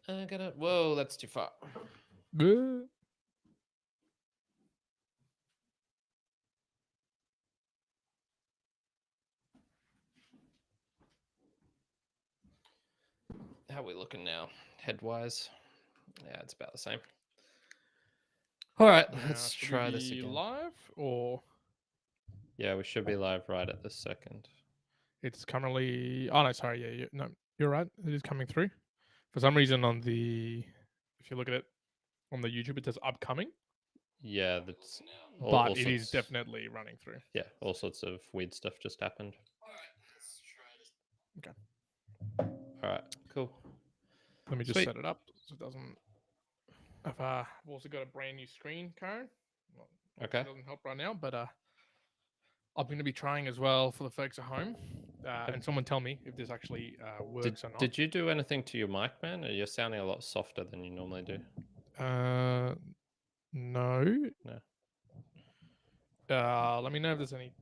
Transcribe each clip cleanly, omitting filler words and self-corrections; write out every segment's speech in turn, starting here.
I gotta. Whoa, that's too far. How are we looking now? Headwise? Yeah, it's about the same. All right, let's Should try we this be again. live or Yeah, we should be live right at this second. it's currently? Oh no, sorry. Yeah, no, you're right. It is coming through. For some reason, on the if you look at it on the YouTube, it says upcoming, Yeah, that's all but it is sorts. definitely running through. Yeah, all sorts of weird stuff just happened. Okay, All right, cool. let me just Sweet. set it up so it doesn't. I've also got a brand new screen, Karen. Well, Okay. obviously doesn't help right now, but I'm going to be trying as well for the folks at home. And someone tell me if this actually Did works or not. Did you do anything to your mic, man? You're sounding a lot softer than you normally do. Uh, no. No. Let me know if there's any.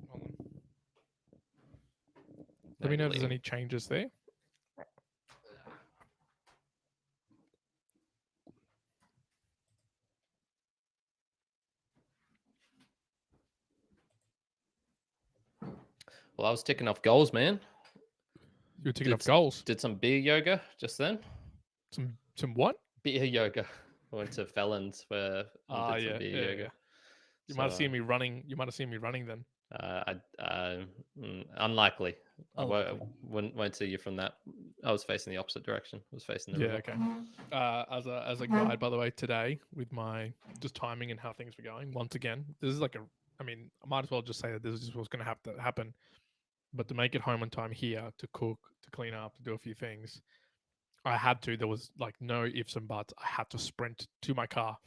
Let No, me know you're if there's leaving. any changes there. Well, I was ticking off goals, man. You're ticking off goals. Did some beer yoga just then. Some what? Beer yoga. I went to Felons where and did some beer yoga. Yeah. You So might have seen me running. You might have seen me running then. unlikely. I Unlikely. won't see you from that. I was facing the opposite direction. I was facing the Yeah. river. Okay. As a guide, by the way, today with my just timing and how things were going. Once again, this is like a. I mean, I might as well just say that this is what's going to have to happen. But to make it home on time here, to cook, to clean up, to do a few things, I had to. There was like no ifs and buts. I had to sprint to my car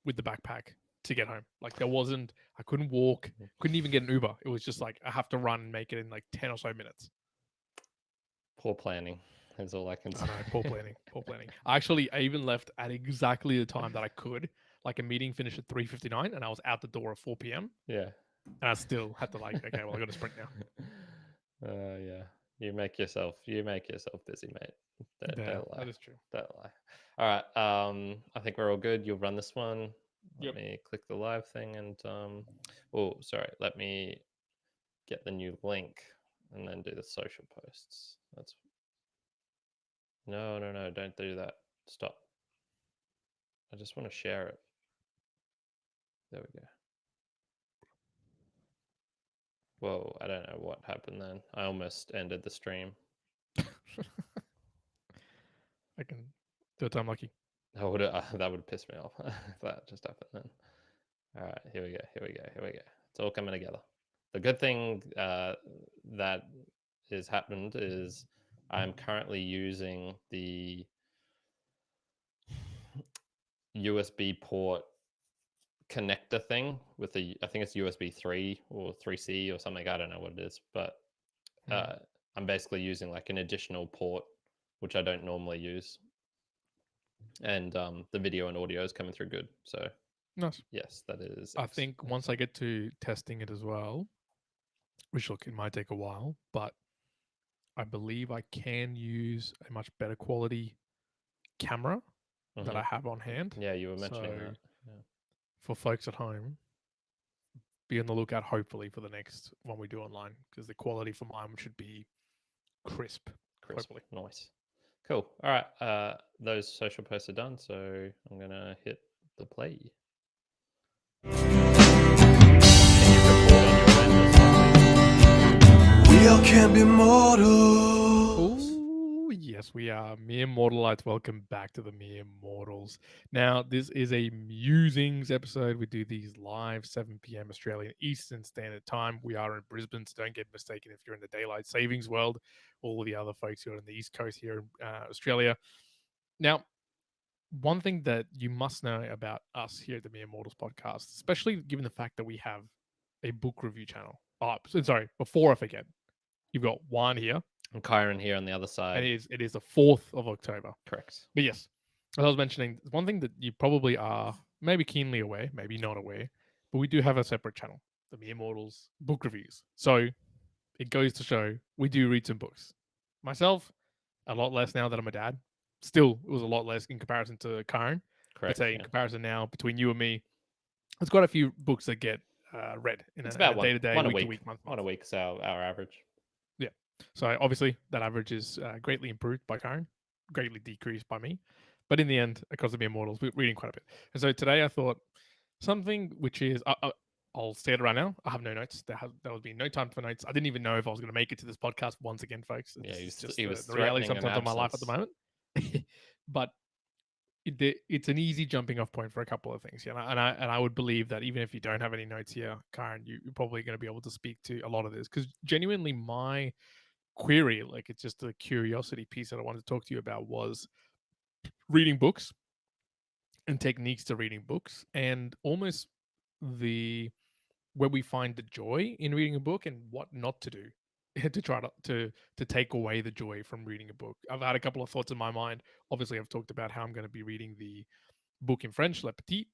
with the backpack to get home. Like there wasn't. I couldn't walk. Couldn't even get an Uber. It was just like I have to run and make it in like 10 or so minutes. Poor planning. That's all I can say. I know. Poor planning. Poor planning. I even left at exactly the time that I could. Like a meeting finished at 3:59, and I was out the door at 4 p.m. Yeah. And I still had to like, okay, well, I got to sprint now. Yeah. You make yourself busy, mate. Yeah, Don't lie. that is true. Don't lie. All right. I think we're all good. You'll run this one. Let Yep. me click the live thing and oh, sorry. Let me get the new link and then do the social posts. That's no, don't do that. Stop. I just want to share it. There we go. Whoa, I don't know what happened then. I almost ended the stream. I can do it. I'm lucky. That would have pissed me off if that just happened then. All right, here we go. It's all coming together. The good thing that has happened is I'm currently using the USB port connector thing with the, I think it's USB 3 or 3C or something. I don't know what it is, but I'm basically using like an additional port, which I don't normally use. And the video and audio is coming through good. So Nice. yes, that is. I think once I get to testing it as well, which look, it might take a while, but I believe I can use a much better quality camera that I have on hand. Yeah, you were mentioning So that. Yeah. for folks at home, be on the lookout hopefully for the next one we do online because the quality for mine should be crisp. Hopefully. Nice. Cool. All right. Those social posts are done, so I'm gonna hit the play. We all can be mortals. Oh, yes, we are. Mere Mortalites, welcome back to the Mere Mortals. Now, this is a musings episode. We do these live 7 p.m. Australian Eastern Standard Time. We are in Brisbane, so don't get mistaken if you're in the daylight savings world. All the other folks who are on the East Coast here in Australia. Now, one thing that you must know about us here at the Mere Mortals podcast, especially given the fact that we have a book review channel. Oh, sorry, before I forget, you've got one here. And Kyron here on the other side. And it is the 4th of October. Correct. But yes, as I was mentioning, one thing that you probably are maybe keenly aware, maybe not aware, but we do have a separate channel, the Mere Mortals book reviews. So it goes to show we do read some books. Myself, a lot less now that I'm a dad. still, it was a lot less in comparison to Karen. But Correct. say in Yeah. comparison now between you and me, there's quite a few books that get read in It's a about day to day, one a week to week. week, month to One month. a week is our average. Yeah. So obviously that average is greatly improved by Karen, greatly decreased by me. But in the end, across the Mere Mortals, we're reading quite a bit. And so today I thought something which is, I'll say it right now. I have no notes. There will be no time for notes. I didn't even know if I was going to make it to this podcast once again, folks. Yeah, It's just he was the reality threatening an sometimes of my life at the absence. moment. But it's an easy jumping off point for a couple of things. Yeah, and I would believe that even if you don't have any notes here, Karen, you're probably going to be able to speak to a lot of this because genuinely my query, like it's just a curiosity piece that I wanted to talk to you about, was reading books and techniques to reading books and almost the where we find the joy in reading a book and what not to do to try to take away the joy from reading a book. I've had a couple of thoughts in my mind. Obviously, I've talked about how I'm going to be reading the book in French, Le Petit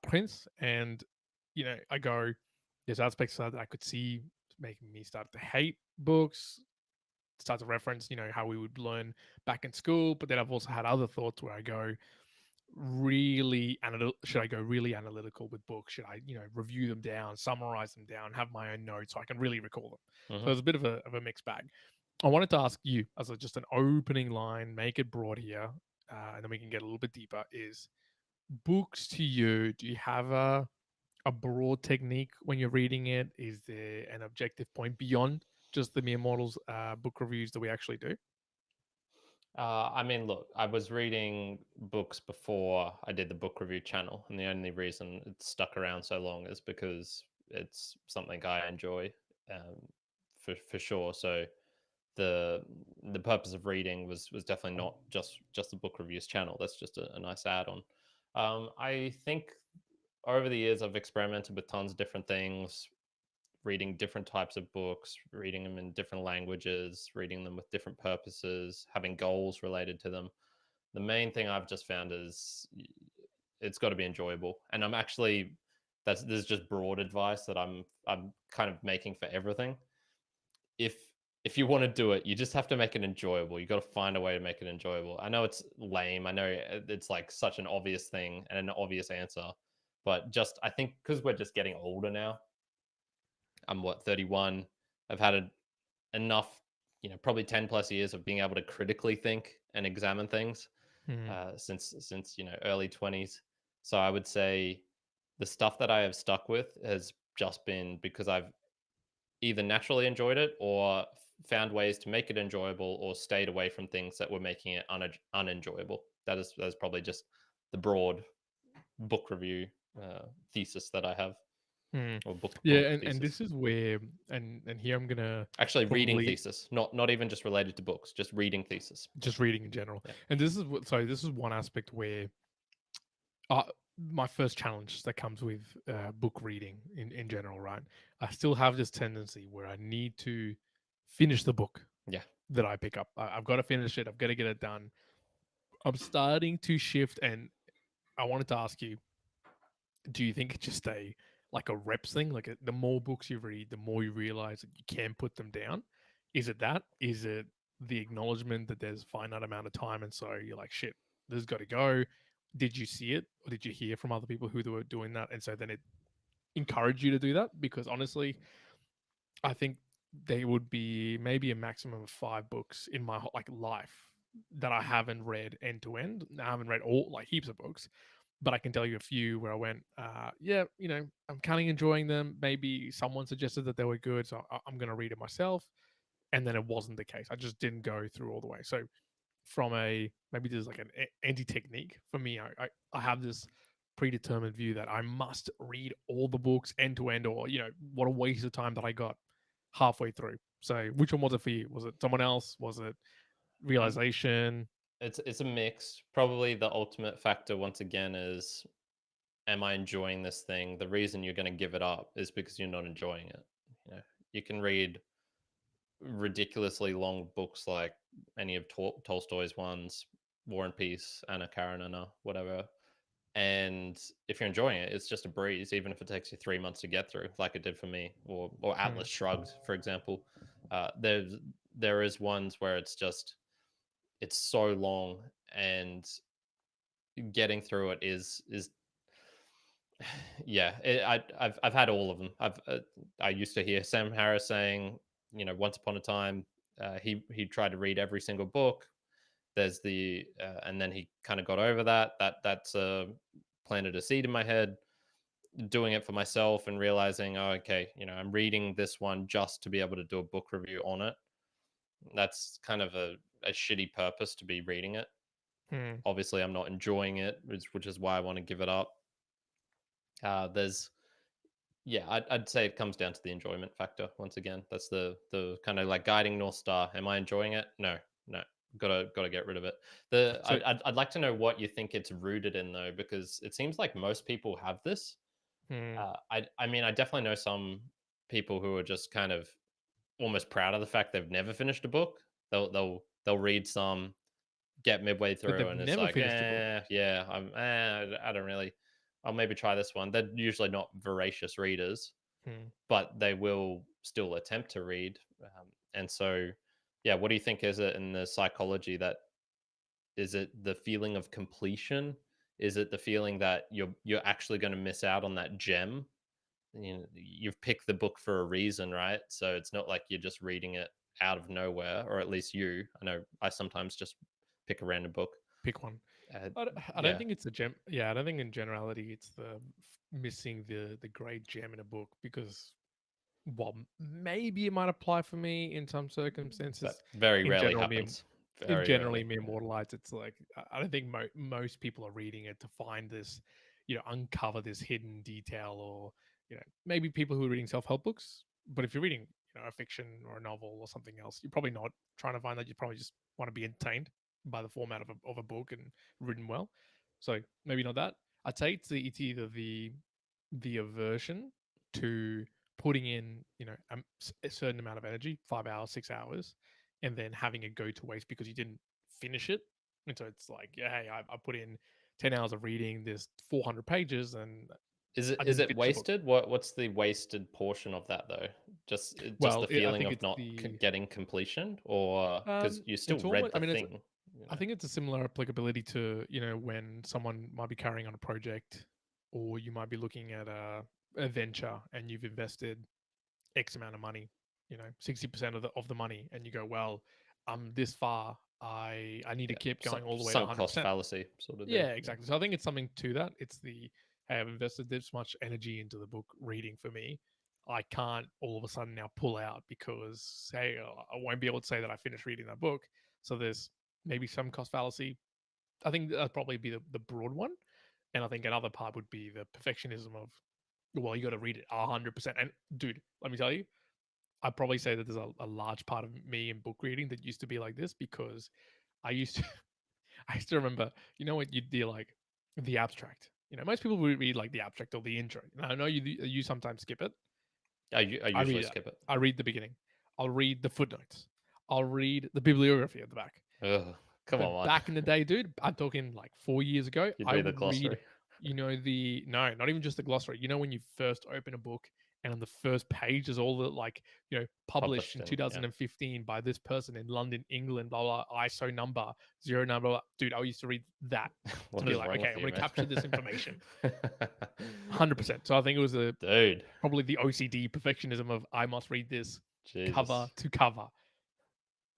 Prince, and I go, there's aspects of that I could see making me start to hate books, start to reference, how we would learn back in school. But then I've also had other thoughts where I go, should I go really analytical with books? Should I, review them down, summarize them down, have my own notes so I can really recall them? So it's a bit of a mixed bag. I wanted to ask you, as just an opening line, make it broad here, and then we can get a little bit deeper. Is books to you? Do you have a broad technique when you're reading it? Is there an objective point beyond just the Mere Mortals book reviews that we actually do? I mean, look, I was reading books before I did the book review channel, and the only reason it's stuck around so long is because it's something I enjoy, for sure. So the purpose of reading was definitely not just the book reviews channel. That's just a nice add-on. I think over the years I've experimented with tons of different things, reading different types of books, reading them in different languages, reading them with different purposes, having goals related to them. The main thing I've just found is it's got to be enjoyable. And I'm actually there's just broad advice that I'm kind of making for everything. If if you want to do it, you just have to make it enjoyable. You got to find a way to make it enjoyable. I know it's lame. I know it's like such an obvious thing and an obvious answer, but just I think because we're just getting older now, I'm 31. I've had enough, probably 10 plus years of being able to critically think and examine things Hmm. since early 20s. So I would say the stuff that I have stuck with has just been because I've either naturally enjoyed it or found ways to make it enjoyable or stayed away from things that were making it unenjoyable. That is probably just the broad book review thesis that I have, Hmm. or book Yeah, and thesis. this is where and here I'm gonna Actually, reading probably thesis, not even just related to books, just reading thesis. just reading in general. Yeah. And this is this is one aspect where uh, my first challenge that comes with book reading in general, right? I still have this tendency where I need to finish the book Yeah. that I pick up. I've got to finish it. I've got to get it done. I'm starting to shift, and I wanted to ask you: do you think it's just a reps thing? Like the more books you read, the more you realize that you can put them down. Is it that? Is it the acknowledgement that there's finite amount of time, and so you're like, shit, this has got to go. Did you see it, or did you hear from other people who were doing that, and so then it encouraged you to do that? Because honestly, I think there would be maybe a maximum of 5 books in my life that I haven't read end to end. I haven't read all heaps of books, but I can tell you a few where I went, yeah, I'm kind of enjoying them. Maybe someone suggested that they were good, so I'm going to read it myself. And then it wasn't the case. I just didn't go through all the way. So from maybe there's like an anti technique for me. I have this predetermined view that I must read all the books end to end, or what a waste of time that I got halfway through. So which one was it for you? Was it someone else? Was it Um, realization? it's a mix. Probably the ultimate factor once again is, am I enjoying this thing? The reason you're going to give it up is because you're not enjoying it. You can read ridiculously long books like any of Tolstoy's ones, War and Peace, Anna Karenina, whatever. And if you're enjoying it, it's just a breeze, even if it takes you 3 months to get through, like it did for me, or Hmm. Atlas Shrugged, for example. There is ones where it's so long, and getting through it is yeah. I've had all of them. I used to hear Sam Harris saying, once upon a time, he tried to read every single book. There's the and then he kind of got over that. That's planted a seed in my head. Doing it for myself and realizing, oh, okay, I'm reading this one just to be able to do a book review on it. That's kind of a shitty purpose to be reading it. Obviously, I'm not enjoying it, which is why I want to give it up. There's Yeah, I'd say it comes down to the enjoyment factor. Once again, that's the kind of like guiding North Star. Am I enjoying it? No, no. Gotta get rid of it. So I'd like to know what you think it's rooted in, though, because it seems like most people have this. I mean, I definitely know some people who are just kind of almost proud of the fact they've never finished a book. They'll read some, get midway but through, they've and it's never like, finished a book. yeah, I don't really. I'll maybe try this one. They're usually not voracious readers, but they will still attempt to read. And so, yeah, what do you think is it in the psychology that is it the feeling of completion? Is it the feeling that you're actually going to miss out on that gem? You've picked the book for a reason, right? So it's not like you're just reading it out of nowhere, or at least you. I know I sometimes just pick a random book. Pick one. Uh, I don't yeah, think it's a gem. Yeah, I don't think in generality it's the missing the great gem in a book because, well, maybe it might apply for me in some but circumstances. very In rarely general, me happens. in Very generally rarely. me immortalized, it's like I don't think most people are reading it to find this, uncover this hidden detail, or maybe people who are reading self-help books. But if you're reading a fiction or a novel or something else, you're probably not trying to find that. You probably just want to be entertained by the format of a book and written well. So maybe not that. I'd say it's either the aversion to putting in a certain amount of energy, 5 hours, 6 hours, and then having it go to waste because you didn't finish it. And so it's like, yeah, hey, I put in 10 hours of reading this 400 pages and Is it I is didn't it finish the book. wasted? What's the wasted portion of that, though? Just Well, the I feeling think of it's not getting completion, or because you still it's read almost, I the mean, thing. I think it's a similar applicability to, when someone might be carrying on a project, or you might be looking at a venture and you've invested X amount of money, 60% of the money, and you go, well, I'm this far. I need to Yeah, keep going all the way to sunk cost 100%. fallacy sort of deal. Yeah, exactly. So I think it's something to that. It's the, hey, I've invested this much energy into the book reading for me. I can't all of a sudden now pull out because, hey, I won't be able to say that I finished reading that book. So there's maybe some cost fallacy. I think that'd probably be the broad one. And I think another part would be the perfectionism of, well, you got to read it 100%. And dude, let me tell you, I'd probably say that there's a large part of me in book reading that used to be like this because I used to I used to remember, what you'd do, like the abstract. Most people would read like the abstract or the intro. And I know you sometimes skip it. I I usually read that. skip it. I read the beginning. I'll read the footnotes. I'll read the bibliography at the back. Ugh, come But on, man. back in the day, dude, I'm talking like 4 years ago, You'd I read the would read, glossary. no, not even just the glossary. When you first open a book and on the first page is all the like, published Published in in, yeah. 2015 by this person in London, England, blah, blah, ISO number, zero number, blah. Dude, I used to read that to What be is like, wrong okay, with I'm you, going to man? capture this information. 100%. So I think it was Dude, probably the OCD perfectionism of I must read this cover Jesus. to cover.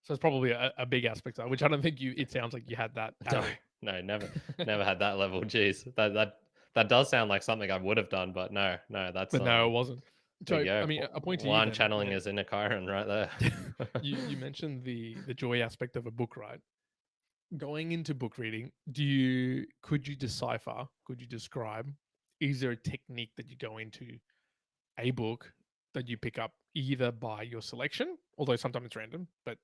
So it's probably a big aspect of it, which I don't think it sounds like you had that at No, all. no, never had that level. Jeez, that does sound like something I would have done, but no, that's But no, it wasn't. there you So, go. I mean, a point to you One then. channeling his inner Chiron right there. You mentioned the joy aspect of a book, right? Going into book reading, could you decipher, could you describe, is there a technique that you go into a book that you pick up either by your selection, although sometimes it's random, but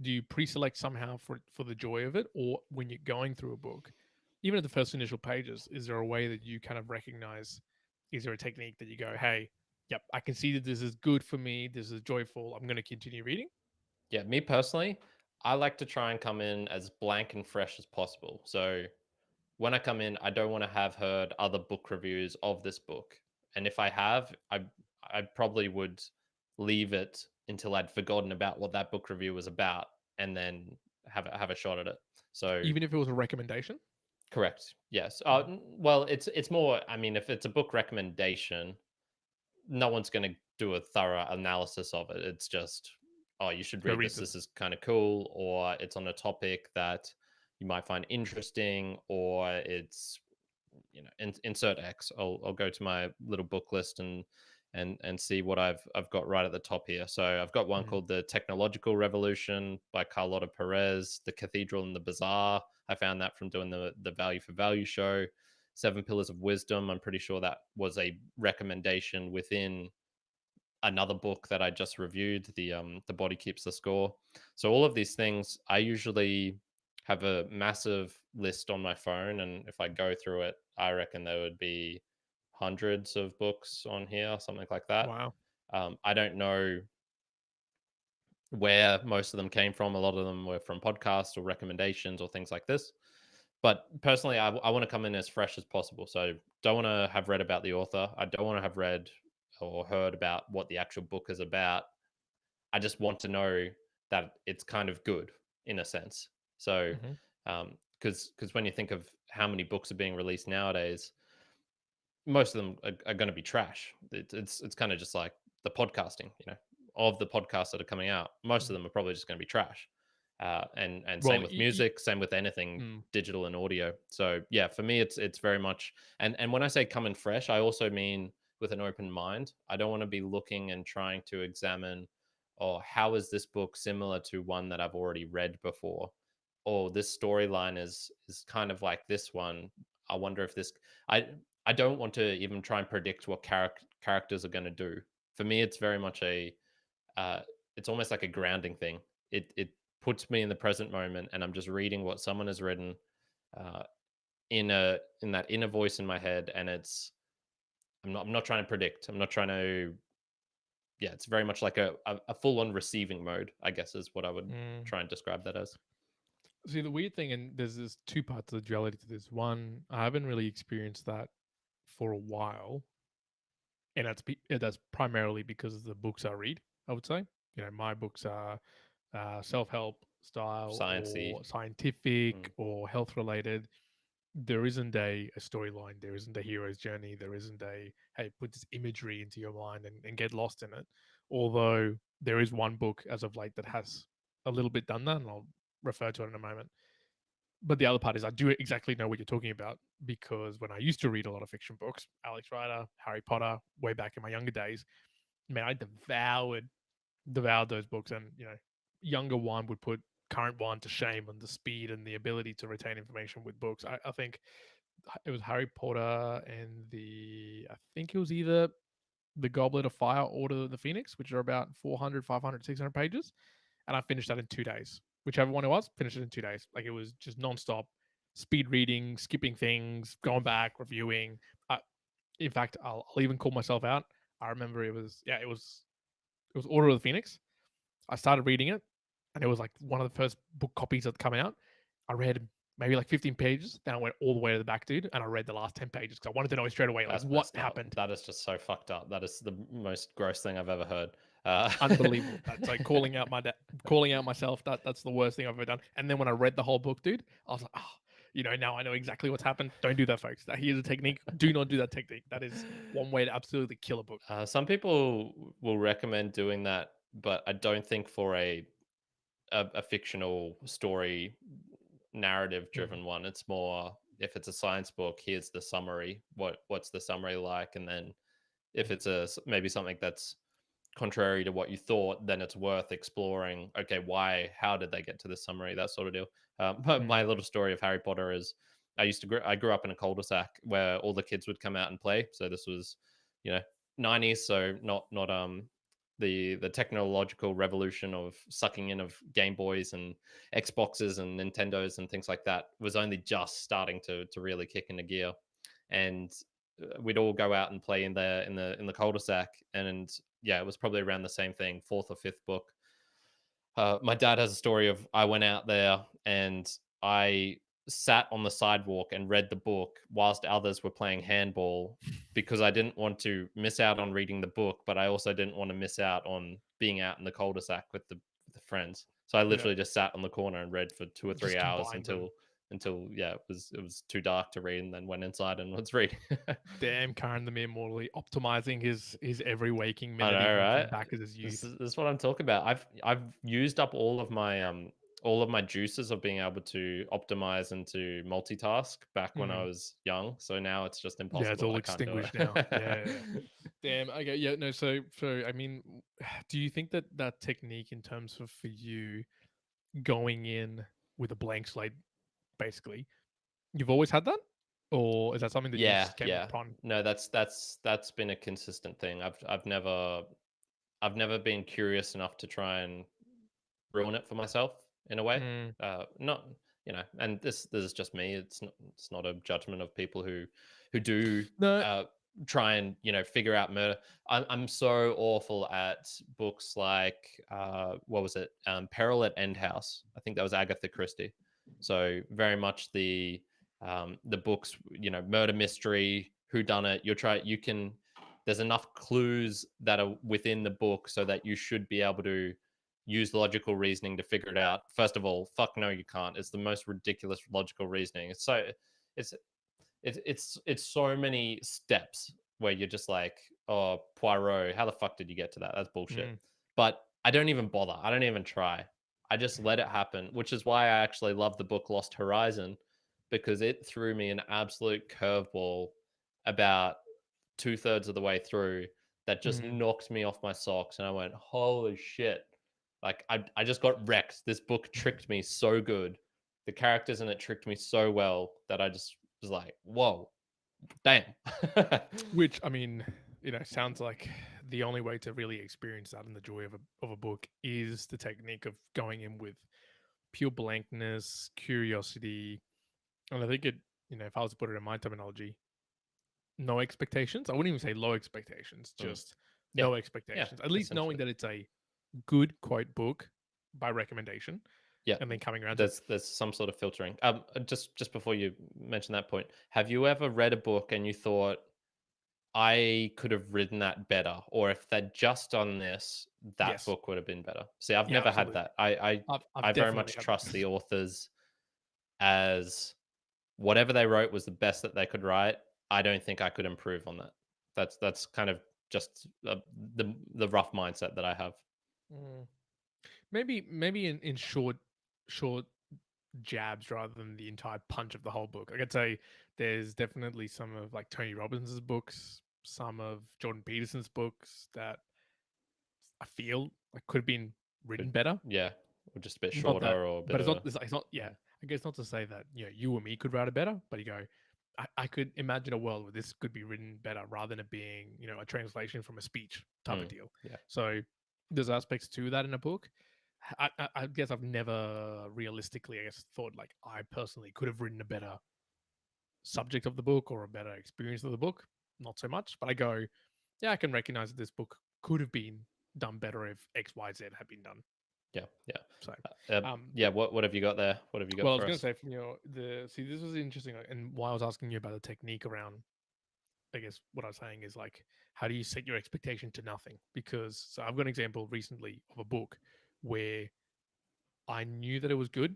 do you pre-select somehow for the joy of it, or when you're going through a book, even at the first initial pages, is there a way that you kind of recognize? Is there a technique that you go, hey, yep, I can see that this is good for me, this is joyful, I'm going to continue reading? Yeah, me personally, I like to try and come in as blank and fresh as possible. So when I come in, I don't want to have heard other book reviews of this book. And if I have, I probably would leave it until I'd forgotten about what that book review was about, and then have a shot at it. So Even if it was a recommendation? correct. Yes. Well, it's more. I mean, if it's a book recommendation, no one's going to do a thorough analysis of it. It's just, oh, you should Go read read this. this. This is kind of cool, or it's on a topic that you might find interesting, or it's, insert X. I'll go to my little book list and see what I've got right at the top here. So I've got one called The Technological Revolution by Carlotta Perez, The Cathedral and the Bazaar. I found that from doing the Value for Value show. Seven Pillars of Wisdom. I'm pretty sure that was a recommendation within another book that I just reviewed, The Body Keeps the Score. So all of these things, I usually have a massive list on my phone, and if I go through it, I reckon there would be hundreds of books on here, something like that. Wow. I don't know where most of them came from. A lot of them were from podcasts or recommendations or things like this. But personally, I want to come in as fresh as possible. So don't want to have read about the author. I don't want to have read or heard about what the actual book is about. I just want to know that it's kind of good in a sense. So, because when you think of how many books are being released nowadays, most of them are going to be trash. It's kind of just like the podcasting, of the podcasts that are coming out. Most of them are probably just going to be trash. And same Well, with music, same with anything digital and audio. So yeah, for me, it's very much. And when I say come in fresh, I also mean with an open mind. I don't want to be looking and trying to examine, or how is this book similar to one that I've already read before, or this storyline is kind of like this one. I wonder if this. I don't want to even try and predict what characters are going to do. For me, it's very much it's almost like a grounding thing. It puts me in the present moment, and I'm just reading what someone has written, uh, in that inner voice in my head, and I'm not trying to predict. I'm not trying to. Yeah, it's very much like a full on receiving mode, I guess, is what I would try and describe that as. See, the weird thing, and there's two parts of the duality to this. One, I haven't really experienced that for a while, and that's primarily because of the books I read. I would say, my books are self-help style Sciencey. or scientific Mm. or health related. There isn't a storyline. There isn't a hero's journey. There isn't a, hey, put this imagery into your mind and get lost in it. Although there is one book as of late that has a little bit done that, and I'll refer to it in a moment. But the other part is I do exactly know what you're talking about, because when I used to read a lot of fiction books, Alex Rider, Harry Potter, way back in my younger days, man, I devoured those books. And younger one would put current one to shame on the speed and the ability to retain information with books. I think it was Harry Potter and I think it was either the Goblet of Fire, Order of the Phoenix, which are about 400, 500, 600 pages, and I finished that in 2 days. Whichever one it was, finished it in 2 days. Like, it was just nonstop, speed reading, skipping things, going back, reviewing. In fact, I'll even call myself out. I remember it was Order of the Phoenix. I started reading it, and it was like one of the first book copies that come out. I read maybe like 15 pages, then I went all the way to the back, dude, and I read the last 10 pages because I wanted to know straight away, like, That's what messed up. happened. That is just so fucked up. That is the most gross thing I've ever heard. Unbelievable. That's like calling out calling out myself. That's the worst thing I've ever done. And then when I read the whole book, dude, I was like, now I know exactly what's happened. Don't do that, folks. Here's a technique. Do not do that technique. That is one way to absolutely kill a book. Some people will recommend doing that, but I don't think for a fictional story, narrative driven one. It's more, if it's a science book, here's the summary. What's the summary like? And then if it's maybe something that's contrary to what you thought, then it's worth exploring. Okay, how did they get to this summary? That sort of deal. But my little story of Harry Potter is, I grew up in a cul-de-sac where all the kids would come out and play. So this was, 90s. So not the technological revolution of sucking in of Game Boys and Xboxes and Nintendos and things like that was only just starting to really kick into gear. And we'd all go out and play in the cul-de-sac, and yeah, it was probably around the same thing, fourth or fifth book. My dad has a story of, I went out there and I sat on the sidewalk and read the book whilst others were playing handball, because I didn't want to miss out on reading the book, but I also didn't want to miss out on being out in the cul-de-sac with the with friends. So I literally just sat on the corner and read for 2 or 3 Just hours combine them. until it was too dark to read, and then went inside and was reading. Damn, Karen the Mere Mortally optimizing his every waking I minute, know, even right? from back at his youth. This is what I'm talking about. I've used up all of my juices of being able to optimize and to multitask back when I was young. So now it's just Yeah, it's impossible. all I can't do extinguished now. Yeah. it. Damn. Okay. Yeah. No. So I mean, do you think that that technique, in terms of for you going in with a blank slate, basically, you've always had that, or is that something that you Yeah, just came yeah. upon? No, that's been a consistent thing. I've never been curious enough to try and ruin it for myself in a way. Mm. Not, and this is just me. It's not a judgment of people who do No. try and figure out murder. I'm so awful at books like what was it? Peril at End House. I think that was Agatha Christie. So very much the books, murder mystery, who done it. You can. There's enough clues that are within the book so that you should be able to use logical reasoning to figure it out. First of all, fuck no, you can't. It's the most ridiculous logical reasoning. It's it's so many steps where you're just like, oh, Poirot, how the fuck did you get to that? That's bullshit. Mm. But I don't even bother. I don't even try. I just let it happen, which is why I actually love the book Lost Horizon, because it threw me an absolute curveball about 2/3 of the way through that just Mm. knocked me off my socks. And I went, holy shit. Like I just got wrecked. This book tricked me so good. The characters in it tricked me so well that I just was like, whoa, damn. Which, I mean, sounds like the only way to really experience that and the joy of a book is the technique of going in with pure blankness, curiosity, and I think if I was to put it in my terminology, no expectations. I wouldn't even say low expectations, just Yeah. no Yeah, expectations. At least knowing essentially. that it's a good quote book by recommendation, Yeah. and then coming around to There's some sort of filtering. Just before you mention that point, have you ever read a book and you thought, I could have written that better, or if they'd just done this, that yes, book would have been better? See, I've yeah, never had absolutely. that. I I've very definitely much had trust that. the authors as whatever they wrote was the best that they could write. I don't think I could improve on that. That's kind of just the rough mindset that I have. Mm. Maybe in short jabs rather than the entire punch of the whole book. Like I'd say there's definitely some of like Tony Robbins's books, some of Jordan Peterson's books that I feel like could have been written better. Yeah, or just a bit Not that, shorter or a bit but of. it's not. Yeah, I guess not to say that you or me could write it better, but you go. I could imagine a world where this could be written better rather than it being a translation from a speech type of deal. Yeah. So there's aspects to that in a book. I guess I've never realistically, I guess, thought like I personally could have written a better subject of the book or a better experience of the book. Not so much, but I go, yeah, I can recognize that this book could have been done better if X, Y, Z had been done. Yeah, yeah. So, yeah. What have you got there? What have you got well, I for was us? going to say from this was interesting, and why I was asking you about the technique around. I guess what I was saying is like, how do you set your expectation to nothing? Because so I've got an example recently of a book where I knew that it was good.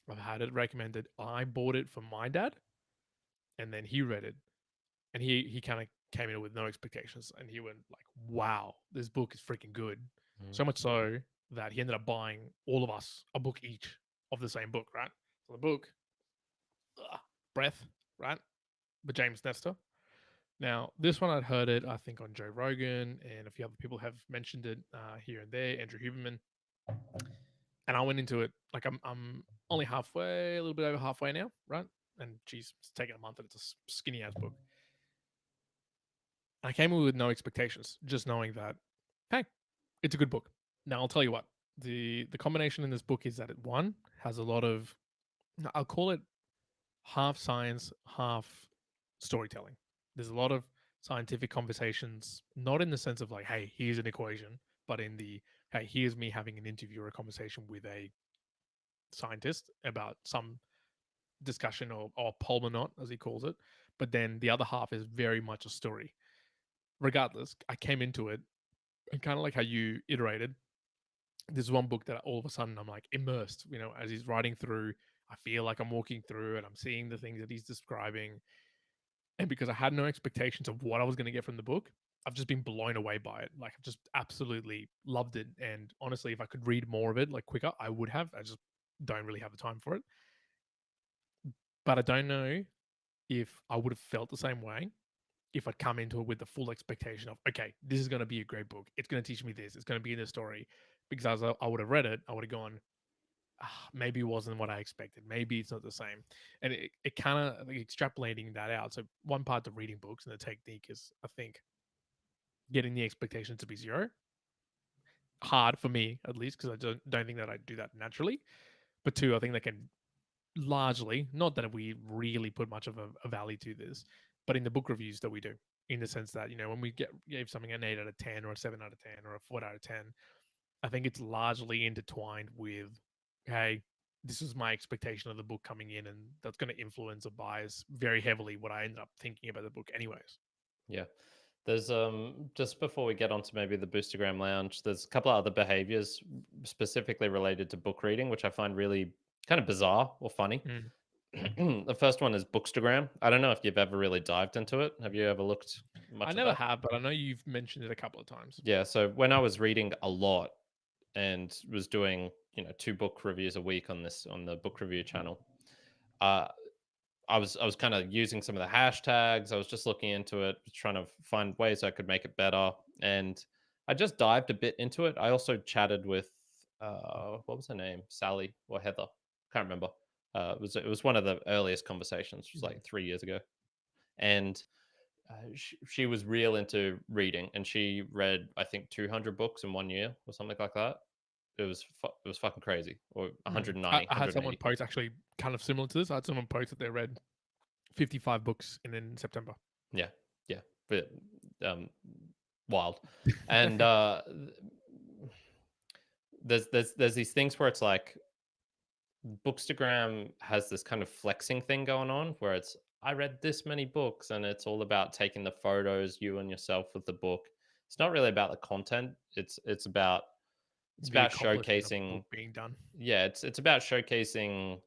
I've had it recommended. I bought it for my dad, and then he read it, and he kind of came in with no expectations, and he went like, "Wow, this book is freaking good." So much so that he ended up buying all of us a book each of the same book, right? So the book, Breath, right, by James Nestor. Now, this one I'd heard it, I think, on Joe Rogan, and a few other people have mentioned it here and there. Andrew Huberman, and I went into it like I'm only halfway, a little bit over halfway now, right? And geez, it's taken a month, and it's a skinny ass book. I came in with no expectations, just knowing that, hey, it's a good book. Now I'll tell you what, the combination in this book is that it one has a lot of, I'll call it half science, half storytelling. There's a lot of scientific conversations, not in the sense of like, hey, here's an equation, but in the, hey, here's me having an interview or a conversation with a scientist about some discussion or pulmonaut, as he calls it. But then the other half is very much a story. Regardless, I came into it and kind of like how you iterated. This is one book that all of a sudden I'm like immersed, as he's writing through. I feel like I'm walking through and I'm seeing the things that he's describing. And because I had no expectations of what I was going to get from the book, I've just been blown away by it. Like, I've just absolutely loved it. And honestly, if I could read more of it, like quicker, I would have. I just don't really have the time for it. But I don't know if I would have felt the same way if I'd come into it with the full expectation of, okay, this is going to be a great book. It's going to teach me this. It's going to be in the story. Because as I would have read it, I would have gone, maybe it wasn't what I expected. Maybe it's not the same. And it kind of like extrapolating that out. So one part of reading books and the technique is, I think, getting the expectation to be zero. Hard for me, at least, because I don't think that I do that naturally. But two, I think they can largely, not that we really put much of a value to this, but in the book reviews that we do, in the sense that, when we gave something an 8 out of 10 or a 7 out of 10 or a 4 out of 10, I think it's largely intertwined with, hey, this is my expectation of the book coming in, and that's going to influence or bias very heavily what I ended up thinking about the book anyways. Yeah. There's just before we get on to maybe the Boostergram Lounge, there's a couple of other behaviors specifically related to book reading, which I find really kind of bizarre or funny. The first one is Bookstagram. I don't know if you've ever really dived into it. Have you ever looked much I at never that? have, but I know you've mentioned it a couple of times. Yeah. So when I was reading a lot and was doing, 2 book reviews a week on the book review channel, uh, I was kind of using some of the hashtags. I was just looking into it, trying to find ways I could make it better, and I just dived a bit into it. I also chatted with what was her name, Sally or Heather? Can't remember. It was one of the earliest conversations. It was like 3 years ago, and she was real into reading, and she read I think 200 books in 1 year or something like that. It was fucking crazy, or 190, I had someone 180. post actually kind of similar to this. I had someone post that they read 55 books in September. Yeah, yeah, but wild. And there's these things where it's like Bookstagram has this kind of flexing thing going on where it's I read this many books, and it's all about taking the photos, you and yourself with the book. It's not really about the content. It's about accomplishment of the showcasing. book being done. Yeah, it's about showcasing.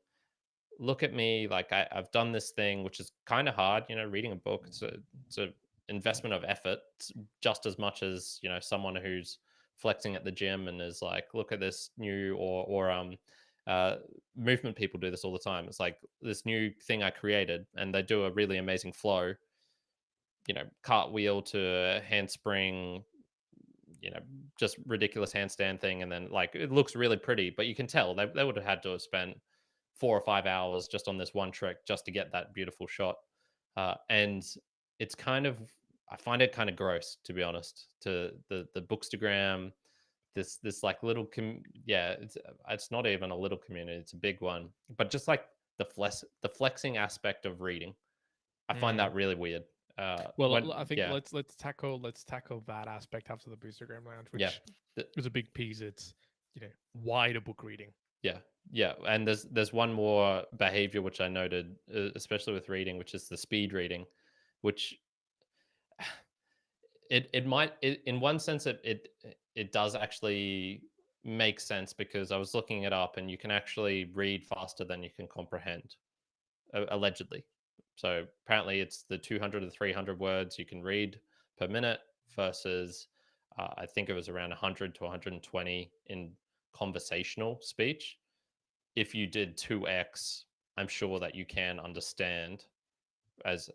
Look at me, like I've done this thing, which is kind of hard. Reading a book, it's a investment of effort, just as much as someone who's flexing at the gym and is like, look at this new uh, movement people do this all the time. It's like this new thing I created, and they do a really amazing flow. Cartwheel to handspring, just ridiculous handstand thing, and then like it looks really pretty, but you can tell they would have had to have spent 4 or 5 hours just on this one trick just to get that beautiful shot. And it's I find it kind of gross, to be honest, to the Bookstagram, this like little yeah, it's not even a little community, it's a big one, but just like the flexing aspect of reading, I find that really weird. Well, I think Yeah, let's tackle that aspect after the Boostergram Lounge, yeah, which is a big piece. It's wider book reading. yeah, yeah. And there's one more behavior which I noted, especially with reading, which is the speed reading, which in one sense it does actually make sense, because I was looking it up, and you can actually read faster than you can comprehend, allegedly. So apparently it's the 200 to 300 words you can read per minute versus I think it was around 100 to 120 in conversational speech. If you did 2x, I'm sure that you can understand as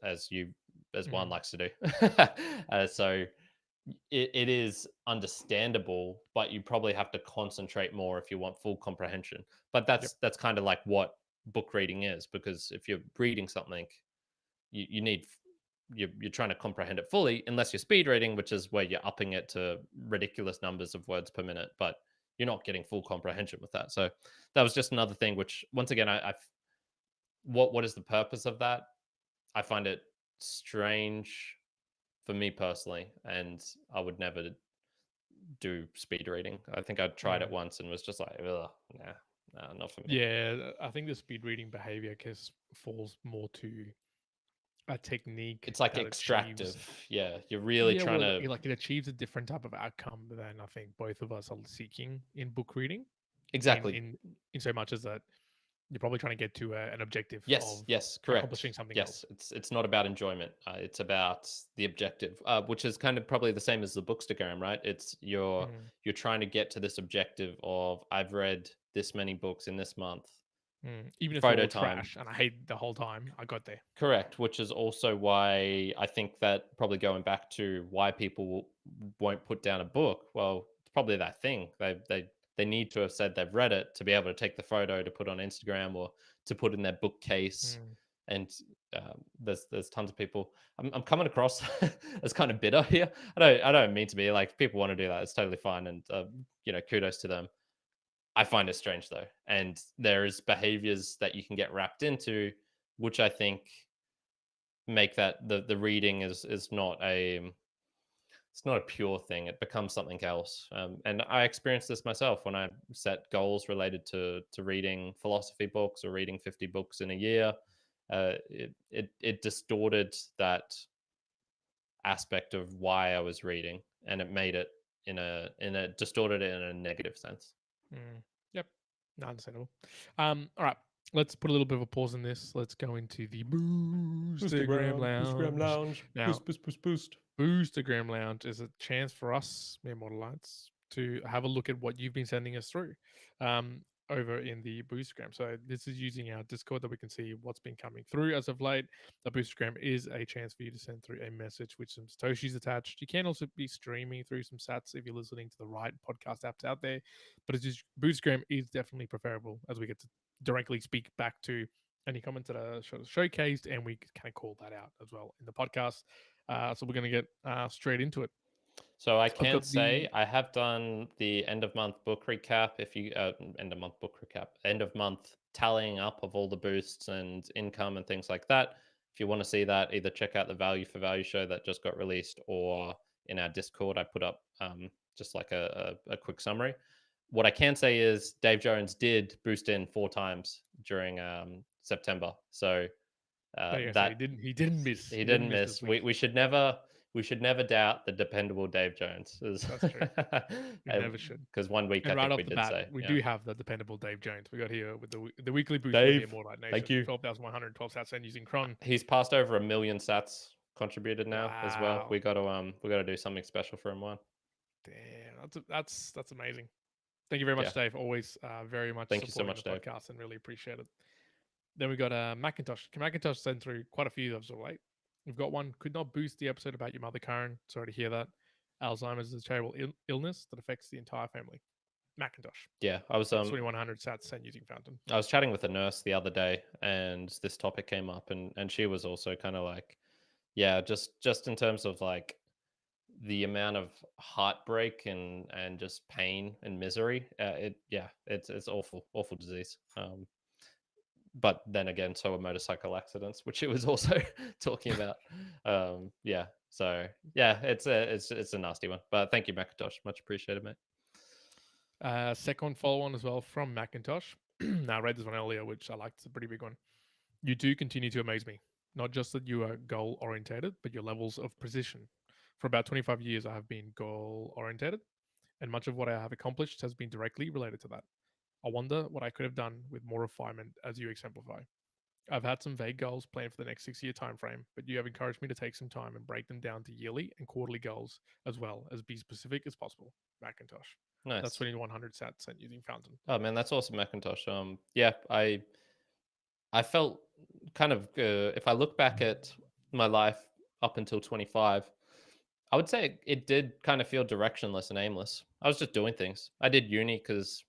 one likes to do. So it is understandable, but you probably have to concentrate more if you want full comprehension. But that's kind of like what book reading is, because if you're reading something, you need you're trying to comprehend it fully, unless you're speed reading, which is where you're upping it to ridiculous numbers of words per minute, but you're not getting full comprehension with that. So that was just another thing, which once again, what is the purpose of that? I find it strange for me personally, and I would never do speed reading. I think I tried it once and was just like, ugh, nah, not for me. Yeah, I think the speed reading behavior falls more to a technique It's like that extractive. achieves. Yeah, you're really Yeah, trying well, to like it achieves a different type of outcome than I think both of us are seeking in book reading. In exactly. in so much as that you're probably trying to get to an objective Yes, of yes, correct. accomplishing something Yes, else. it's not about enjoyment. It's about the objective, which is kind of probably the same as the Bookstagram, right? It's Mm, you're trying to get to this objective of I've read this many books in this month. Even if they're Photo all time. trash and I hate the whole time, I got there. Correct, which is also why I think that probably going back to why people won't put down a book. Well, it's probably that thing. They need to have said they've read it to be able to take the photo to put on Instagram or to put in their bookcase. Mm, And there's tons of people. I'm coming across as kind of bitter here. I don't mean to be. Like, if people want to do that, it's totally fine, and kudos to them. I find it strange though, and there's behaviors that you can get wrapped into, which I think make that the reading is not a it's not a pure thing. It becomes something else. And I experienced this myself when I set goals related to reading philosophy books or reading 50 books in a year. It distorted that aspect of why I was reading, and it made it in a distorted it in a negative sense. yep, not understandable. All right, let's put a little bit of a pause in this. Let's go into the Boostagram Lounge. Now, boost. Boostagram Lounge is a chance for us, mere mortalites, to have a look at what you've been sending us through over in the Boostagram. So this is using our Discord that we can see what's been coming through as of late. The Boostagram is a chance for you to send through a message with some Satoshis attached. You can also be streaming through some sats if you're listening to the right podcast apps out there. But it's just, Boostagram is definitely preferable as we get to directly speak back to any comments that are showcased, and we kind of call that out as well in the podcast. So we're going to get straight into it. So I I've can got say the I have done the end of month book recap. If you end of month book recap, end of month tallying up of all the boosts and income and things like that. If you want to see that, either check out the Value for Value show that just got released, or in our Discord, I put up just like a quick summary. What I can say is Dave Jones did boost in 4 times during September, so there you go. So that he didn't miss. he He didn't didn't miss this miss. week. We should never doubt the dependable Dave Jones. That's true. We never should. Because one week And I right think off we the did bat, say, we yeah. do have the dependable Dave Jones. We got here with the weekly boost Dave, for the Immortalite Nation. thank you. 12,112 sats and using Cron. He's passed over 1 million sats contributed now as well. Wow. We got to do something special for him. One. Damn, that's amazing. Thank you very much, Yeah. Dave. Always very much Thank you so supporting much, the Dave. podcast and really appreciate it. Then we got Macintosh. Macintosh sent through quite a few of us late. We've got one. Could not boost the episode about your mother, Karen. Sorry to hear that. Alzheimer's is a terrible illness that affects the entire family. Macintosh. Yeah, I was 2100 sats sent using Fountain. I was chatting with a nurse the other day, and this topic came up, and she was also kind of like, yeah, just in terms of like the amount of heartbreak and just pain and misery, it's awful disease. But then again, so are motorcycle accidents, which he was also talking about. Yeah, so yeah, it's a nasty one. But thank you, Macintosh, much appreciated, mate. Second follow on as well from Macintosh. Now, I read this one earlier, which I liked. It's a pretty big one. You do continue to amaze me. Not just that you are goal orientated, but your levels of precision. For about 25 years, I have been goal orientated, and much of what I have accomplished has been directly related to that. I wonder what I could have done with more refinement as you exemplify. I've had some vague goals planned for the next 6 year time frame, but you have encouraged me to take some time and break them down to yearly and quarterly goals, as well as be specific as possible. Macintosh. Nice. That's 2100 sats sent using Fountain. Oh man, that's awesome, Macintosh. Yeah, I felt kind of if I look back at my life up until 25, I would say it did kind of feel directionless and aimless. I was just doing things. I did uni because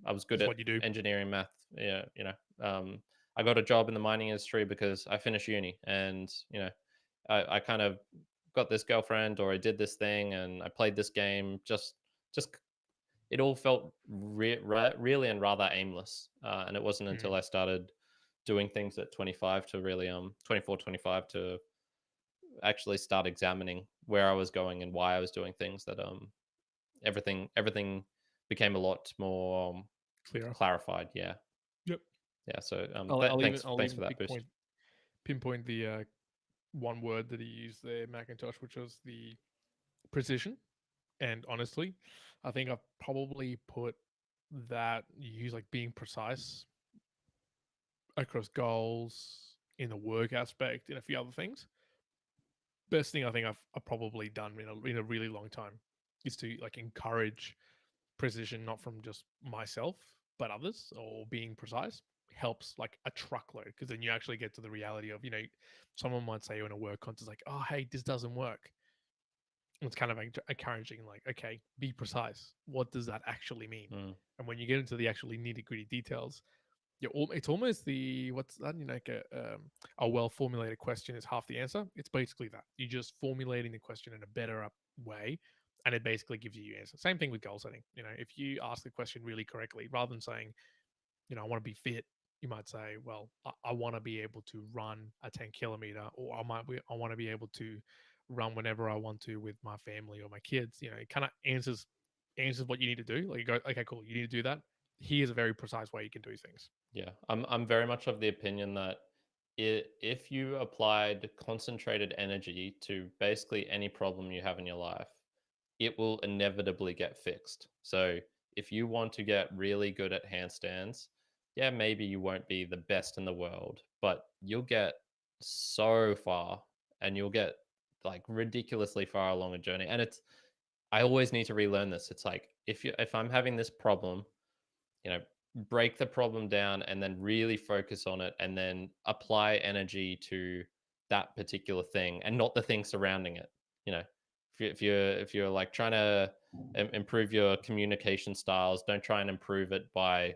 I was good That's at what you do. engineering, math. Yeah, I got a job in the mining industry because I finished uni, and I kind of got this girlfriend, or I did this thing, and I played this game. Just it all felt really and rather aimless. And it wasn't until I started doing things at 25 to really 24, 25 to actually start examining where I was going and why I was doing things that everything became a lot more Clearer. clarified. Yeah. Yep. Yeah. So I'll thanks even for that boost. pinpoint the one word that he used there, Macintosh, which was the precision. And honestly, I think I've probably put that you use like being precise across goals in the work aspect and a few other things. Best thing I think I've probably done in a really long time is to like encourage precision, not from just myself but others, or being precise helps like a truckload, because then you actually get to the reality of, someone might say in a work context like, oh hey, this doesn't work. It's kind of encouraging, like, okay, be precise, what does that actually mean? And when you get into the actually nitty gritty details, it's almost the what's that, like a well formulated question is half the answer. It's basically that you're just formulating the question in a better way, and it basically gives you your answer. Same thing with goal setting. If you ask the question really correctly, rather than saying, I want to be fit, you might say, well, I want to be able to run a 10 kilometer, or I want to be able to run whenever I want to with my family or my kids. It kind of answers what you need to do. Like, you go, okay, cool, you need to do that. Here's a very precise way you can do things. Yeah, I'm very much of the opinion that if you applied concentrated energy to basically any problem you have in your life, it will inevitably get fixed. So if you want to get really good at handstands, yeah, maybe you won't be the best in the world, but you'll get so far, and you'll get like ridiculously far along a journey. And I always need to relearn this. It's like if I'm having this problem, you know, break the problem down and then really focus on it, and then apply energy to that particular thing and not the thing surrounding it. You know, if you're like trying to improve your communication styles, don't try and improve it by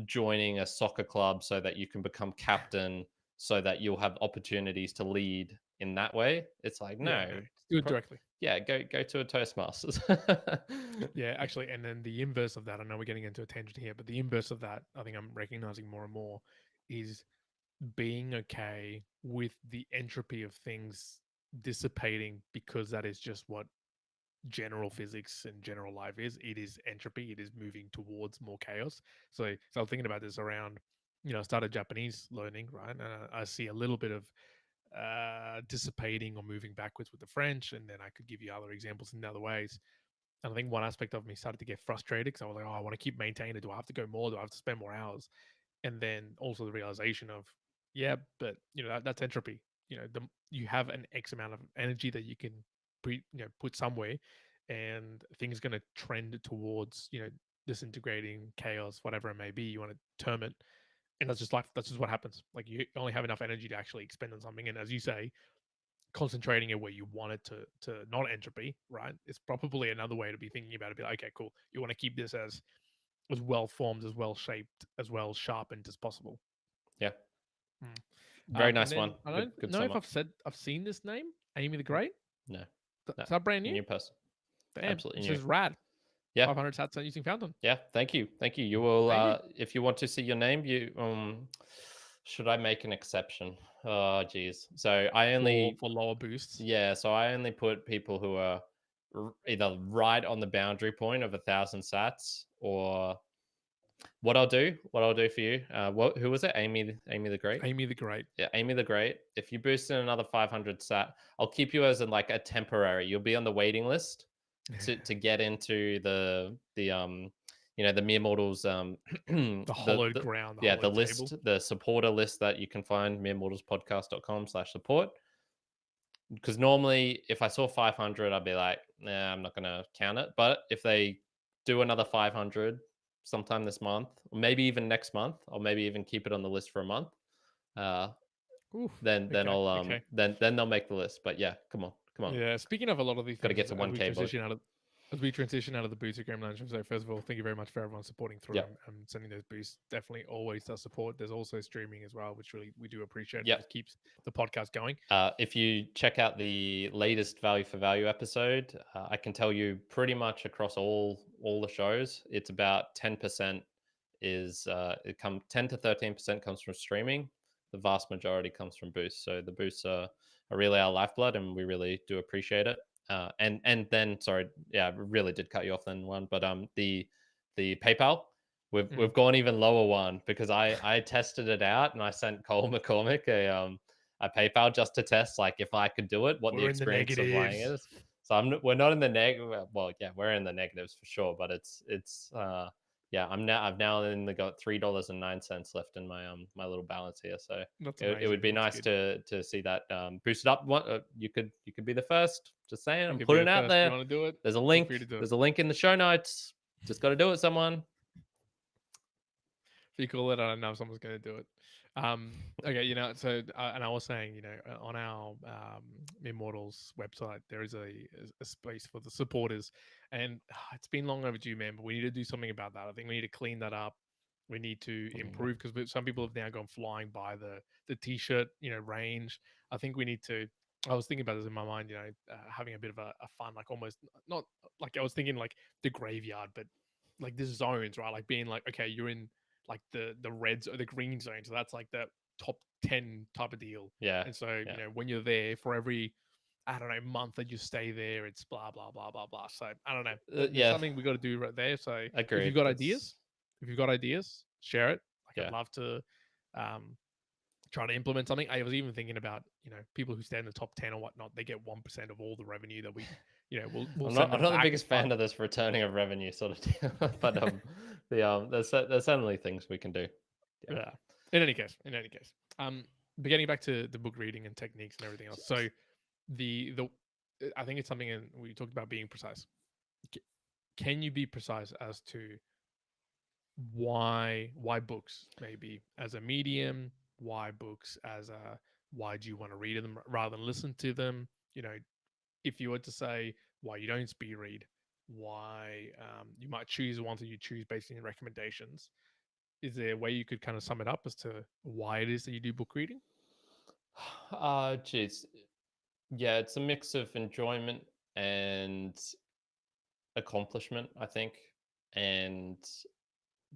joining a soccer club so that you can become captain, so that you'll have opportunities to lead in that way. It's like, Yeah, no, no, do it directly. yeah, go to a Toastmasters. Yeah, actually, and then the inverse of that, I know we're getting into a tangent here, but the inverse of that, I think I'm recognizing more and more, is being okay with the entropy of things dissipating, because that is just what general physics and general life is. It is entropy. It is moving towards more chaos. So I'm thinking about this around, I started Japanese learning, right? And I see a little bit of dissipating or moving backwards with the French, and then I could give you other examples in other ways. And I think one aspect of me started to get frustrated because I was like, oh, I want to keep maintaining it. Do I have to go more? Do I have to spend more hours? And then also the realization of, yeah, but that's entropy. You have an X amount of energy that you can put somewhere, and things are going to trend towards disintegrating, chaos, whatever it may be you want to term it. And that's just life. That's just what happens. Like, you only have enough energy to actually expend on something, and as you say, concentrating it where you want it to not entropy, right? It's probably another way to be thinking about it. Be like, okay, cool. You want to keep this as well formed, as well shaped, as well sharpened as possible. Yeah. Hmm. Very nice one. I don't good know sum if up. I've seen this name, Amy the Great. No. Is that brand new? New person. Damn, Absolutely this new. is rad. Yeah. 500 sats using Fountain. Yeah. Thank you. You will. Thank If you want to see your name, you should I make an exception? Oh, geez. So I only for lower boosts. Yeah. So I only put people who are either right on the boundary point of 1,000 sats, or what I'll do for you. Who was it? Amy the Great. Amy the Great. Yeah, Amy the Great. If you boost in another 500 sat, I'll keep you as in like a temporary. You'll be on the waiting list to get into the the mere mortals the hollowed ground. The hollowed list, table. the supporter list that you can find, meremortalspodcast.com/support. Because normally if I saw 500, I'd be like, nah, I'm not gonna count it. But if they do another 500 sometime this month, or maybe even next month, or maybe even keep it on the list for a month, then I'll then they'll make the list. But yeah, come on. Yeah, speaking of a lot of these things, Gotta get to 1K, as we transition out of the Boostergram Lounge. So first of all, thank you very much for everyone supporting through and sending those boosts. Definitely always does support. There's also streaming as well, which really we do appreciate. It keeps the podcast going. If you check out the latest Value for Value episode, I can tell you pretty much across all the shows, it's about 10% is 10 to 13% comes from streaming. The vast majority comes from boosts. So the boosts are really our lifeblood, and we really do appreciate it. And then, sorry, I really did cut you off then one, but the PayPal, we've gone even lower one, because I tested it out, and I sent Cole McCormick a PayPal just to test, like, if I could do it, what the We're in the experience of buying negatives. is. So we're not in the well, yeah, we're in the negatives for sure, but yeah, I've now only got $3.09 left in my little balance here. So That's it amazing. would be That's nice good. to see that boosted up. What you could be the first. Just saying, You I'm could be putting the it out first. You there. want to do it? There's a Feel free link. to do it. There's a link in the show notes. Just got to do it, someone. If you call it, I don't know if someone's going to do it. Okay, so and I was saying, on our Immortals website, there is a space for the supporters, and it's been long overdue, man. But we need to do something about that. I think we need to clean that up. We need to improve because some people have now gone flying by the t-shirt, range. I think we need to. I was thinking about this in my mind, having a bit of a fun, like almost not like I was thinking like the graveyard, but like the zones, right? Like being like, okay, you're in like the reds or the green zone, so that's like the top 10 type of deal. Yeah. And so Yeah. when you're there for every, I don't know, month that you stay there, it's blah blah blah blah blah. So I don't know. There's Yeah. something we got to do right there. So if Agreed. you've got ideas, share it. Like Yeah. I'd love to try to implement something. I was even thinking about people who stay in the top 10 or whatnot. They get 1% of all the revenue that we, we'll I'm send not them the back, biggest fan of this returning of revenue sort of deal, but there's certainly things we can do. Yeah. In any case, but getting back to the book reading and techniques and everything else. So the I think it's something, and we talked about being precise. Can you be precise as to why books maybe as a medium, why books as a, why do you want to read them rather than listen to them? If you were to say why you don't speed read, why you might choose the ones that you choose based on your recommendations. Is there a way you could kind of sum it up as to why it is that you do book reading? Geez. Yeah, it's a mix of enjoyment and accomplishment, I think, and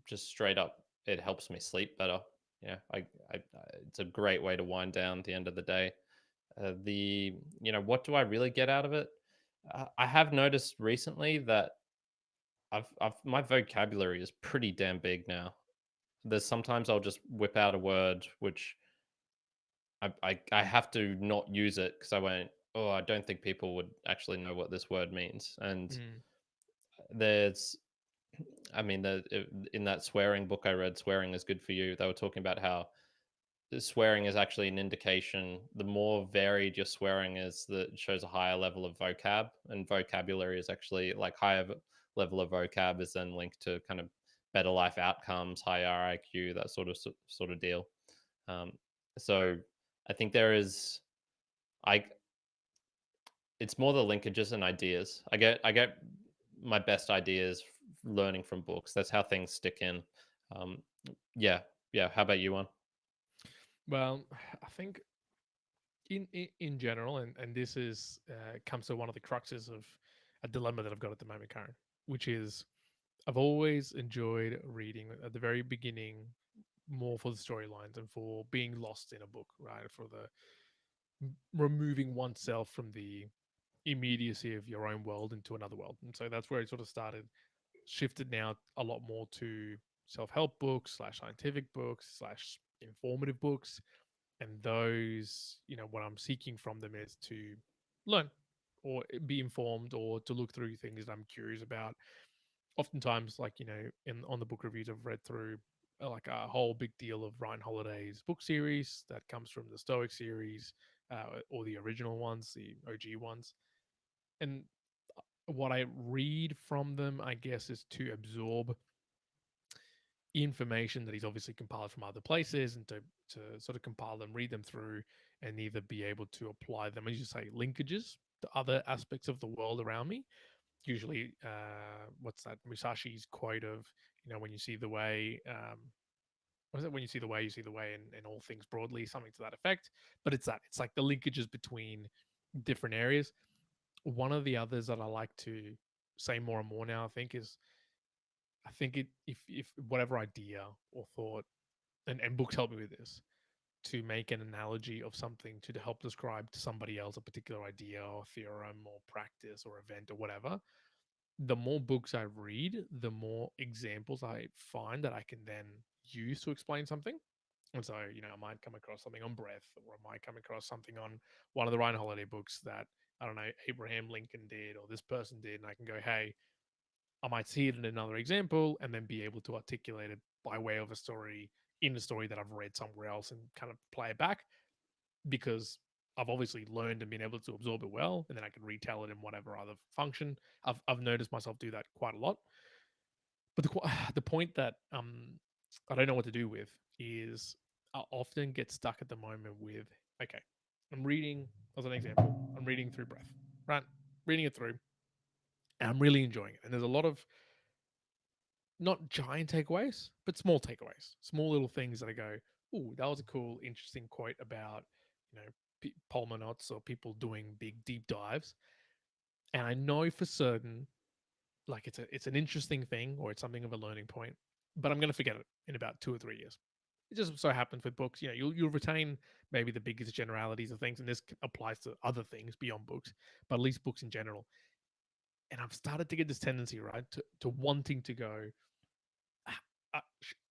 just straight up, it helps me sleep better. Yeah, it's a great way to wind down at the end of the day. What do I really get out of it? I have noticed recently that my vocabulary is pretty damn big now. There's sometimes I'll just whip out a word which I have to not use it because I won't. Oh, I don't think people would actually know what this word means. And there's, I mean, in that swearing book I read, Swearing is Good for You, they were talking about how swearing is actually an indication. The more varied your swearing is, that shows a higher level of vocab, and vocabulary is actually like level of vocab is then linked to kind of better life outcomes, higher IQ, that sort of deal. So I think I it's more the linkages and ideas. I get my best ideas learning from books. That's how things stick in. Um, yeah, yeah. How about you, one? Well, I think in general, and this is comes to one of the cruxes of a dilemma that I've got at the moment, Karen, which is I've always enjoyed reading at the very beginning more for the storylines and for being lost in a book, right? For the removing oneself from the immediacy of your own world into another world. And so that's where it sort of started, shifted now a lot more to self-help books slash scientific books slash informative books. And those, what I'm seeking from them is to learn or be informed or to look through things that I'm curious about. Oftentimes, like, in on the book reviews I've read through, like a whole big deal of Ryan Holiday's book series that comes from the Stoic series, or the original ones, the OG ones. And what I read from them, I guess, is to absorb information that he's obviously compiled from other places and to sort of compile them, read them through, and either be able to apply them, as you say, linkages to other aspects of the world around me. Usually, what's that Musashi's quote of, when you see the way, what is it? When you see the way, you see the way, and all things broadly, something to that effect. But it's like the linkages between different areas. One of the others that I like to say more and more now, I think if whatever idea or thought, and books help me with this, to make an analogy of something to help describe to somebody else a particular idea or theorem or practice or event or whatever, the more books I read, the more examples I find that I can then use to explain something. And so, I might come across something on breath, or I might come across something on one of the Ryan Holiday books that, I don't know, Abraham Lincoln did or this person did. And I can go, hey, I might see it in another example and then be able to articulate it by way of a story in a story that I've read somewhere else and kind of play it back, because I've obviously learned and been able to absorb it well, and then I can retell it in whatever other function. I've noticed myself do that quite a lot. But the point that I don't know what to do with is I often get stuck at the moment with, okay, I'm reading, as an example, I'm reading through breath, right? Reading it through, and I'm really enjoying it. And there's a lot of not giant takeaways, but small takeaways, small little things that I go, "Oh, that was a cool, interesting quote about, you know, Polmonauts or people doing big deep dives." And I know for certain, like it's an interesting thing or it's something of a learning point, but I'm going to forget it in about 2 or 3 years. It just so happens with books, you'll retain maybe the biggest generalities of things, and this applies to other things beyond books, but at least books in general. And I've started to get this tendency, right, to wanting to go,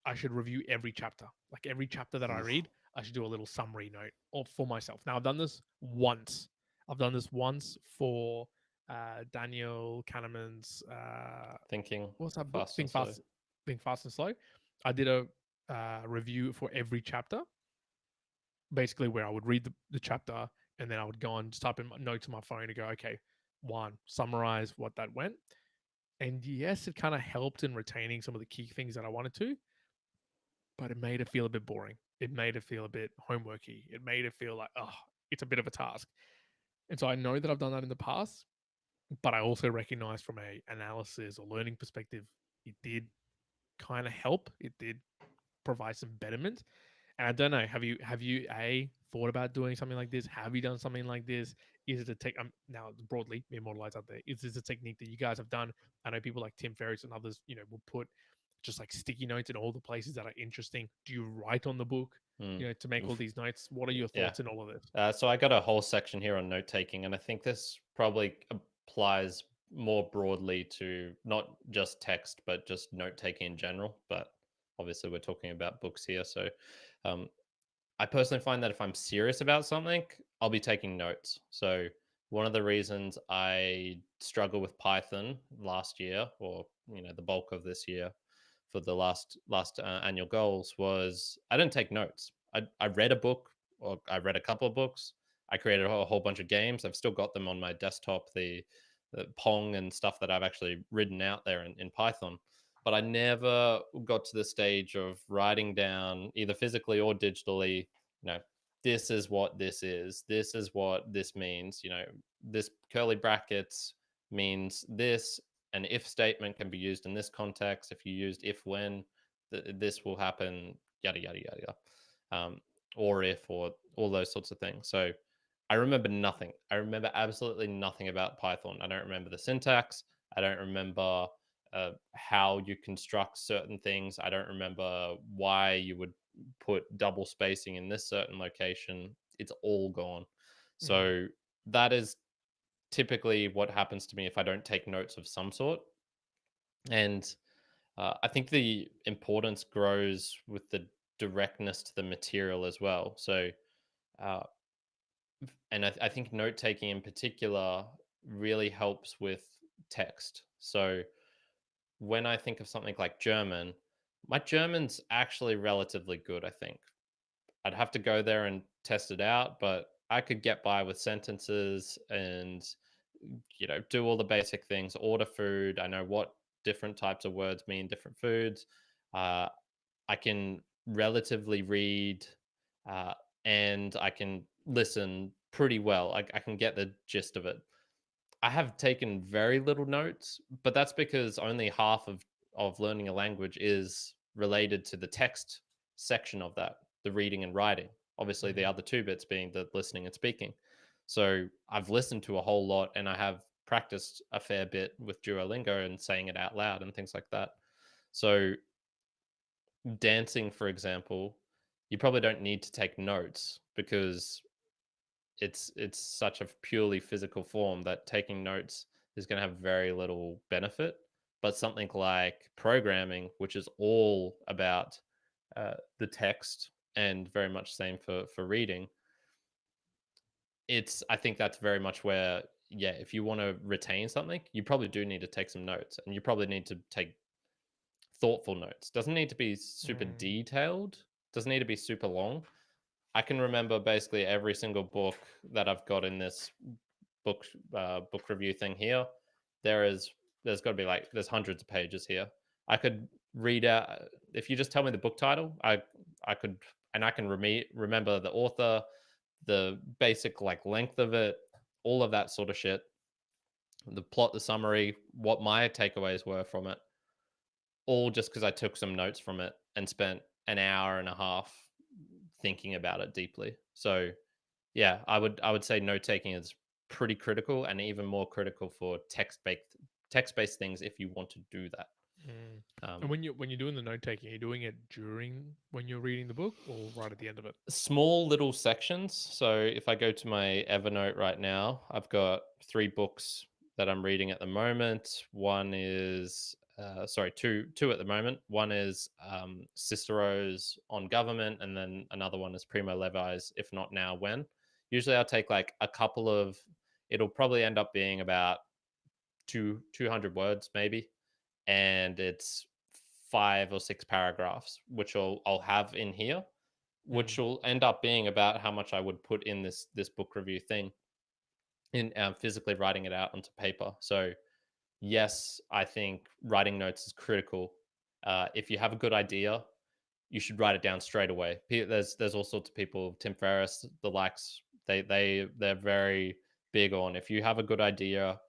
I should review every chapter. Like every chapter that I read, I should do a little summary note for myself. Now, I've done this once. I've done this once for Daniel Kahneman's Thinking what's that book? fast and slow. Think Fast and Slow. I did a review for every chapter, basically where I would read the chapter and then I would go and just type in my notes on my phone to go, okay, one, summarize what that went. And yes, it kind of helped in retaining some of the key things that I wanted to, but it made it feel a bit boring. It made it feel a bit homeworky. It made it feel like, oh, it's a bit of a task. And so I know that I've done that in the past, but I also recognize from a analysis or learning perspective, it did kind of help. It did provide some betterment. And I don't know, have you a thought about doing something like this? Have you done something like this? Is it a tech now broadly me immortalized out there? Is this a technique that you guys have done? I know people like Tim Ferriss and others, will put just like sticky notes in all the places that are interesting. Do you write on the book, to make all these notes? What are your Yeah. thoughts in all of this? So I got a whole section here on note taking, and I think this probably applies more broadly to not just text, but just note taking in general. But obviously, we're talking about books here. So um, I personally find that if I'm serious about something, I'll be taking notes. So one of the reasons I struggle with Python last year, or the bulk of this year, for the last annual goals, was I didn't take notes. I read a book, or I read a couple of books. I created a whole bunch of games. I've still got them on my desktop, the Pong and stuff that I've actually written out there in Python. But I never got to the stage of writing down, either physically or digitally, this is what this is. This is what this means. This curly brackets means this. An if statement can be used in this context. If you used if when, this will happen, yada, yada, yada, yada. Or if, or all those sorts of things. So I remember nothing. I remember absolutely nothing about Python. I don't remember the syntax. I don't remember how you construct certain things. I don't remember why you would put double spacing in this certain location. It's all gone. So that is typically what happens to me if I don't take notes of some sort. And I think the importance grows with the directness to the material as well. So, uh, and I think note taking in particular really helps with text. So, when I think of something like German, my German's actually relatively good, I think. I'd have to go there and test it out, but I could get by with sentences and do all the basic things, order food. I know what different types of words mean different foods. uh, I can relatively read, uh, and I can listen pretty well. I can get the gist of it. I have taken very little notes, but that's because only half of learning a language is related to the text section of that, the reading and writing. Obviously, the other two bits being the listening and speaking. So I've listened to a whole lot, and I have practiced a fair bit with Duolingo and saying it out loud and things like that. So dancing, for example, you probably don't need to take notes because it's such a purely physical form that taking notes is going to have very little benefit. But something like programming, which is all about the text and very much same for reading. I think that's very much where, yeah, if you want to retain something, you probably do need to take some notes, and you probably need to take thoughtful notes. Doesn't need to be super Mm. detailed, doesn't need to be super long. I can remember basically every single book that I've got in this book review thing here. There's got to be like, there's hundreds of pages here. I could read out, if you just tell me the book title, I could, and I can remember the author, the basic like length of it, all of that sort of shit, the plot, the summary, what my takeaways were from it, all just because I took some notes from it and spent an hour and a half thinking about it deeply. So yeah, I would say note taking is pretty critical, and even more critical for text based things if you want to do that. Mm. And Um, when you're doing the note taking, are you doing it during when you're reading the book or right at the end of it? Small little sections. So if I go to my Evernote right now, I've got 3 books that I'm reading at the moment. One is sorry, two at the moment. One is Cicero's On Government, and then another one is Primo Levi's If Not Now, When. Usually I'll take like a couple of, it'll probably end up being about 200 words maybe, and it's 5 or 6 paragraphs, which I'll have in here, which Mm. will end up being about how much I would put in this book review thing, in physically writing it out onto paper. So yes, I think writing notes is critical. If you have a good idea, you should write it down straight away. There's all sorts of people, Tim Ferriss, the likes. They're very big on, if you have a good idea,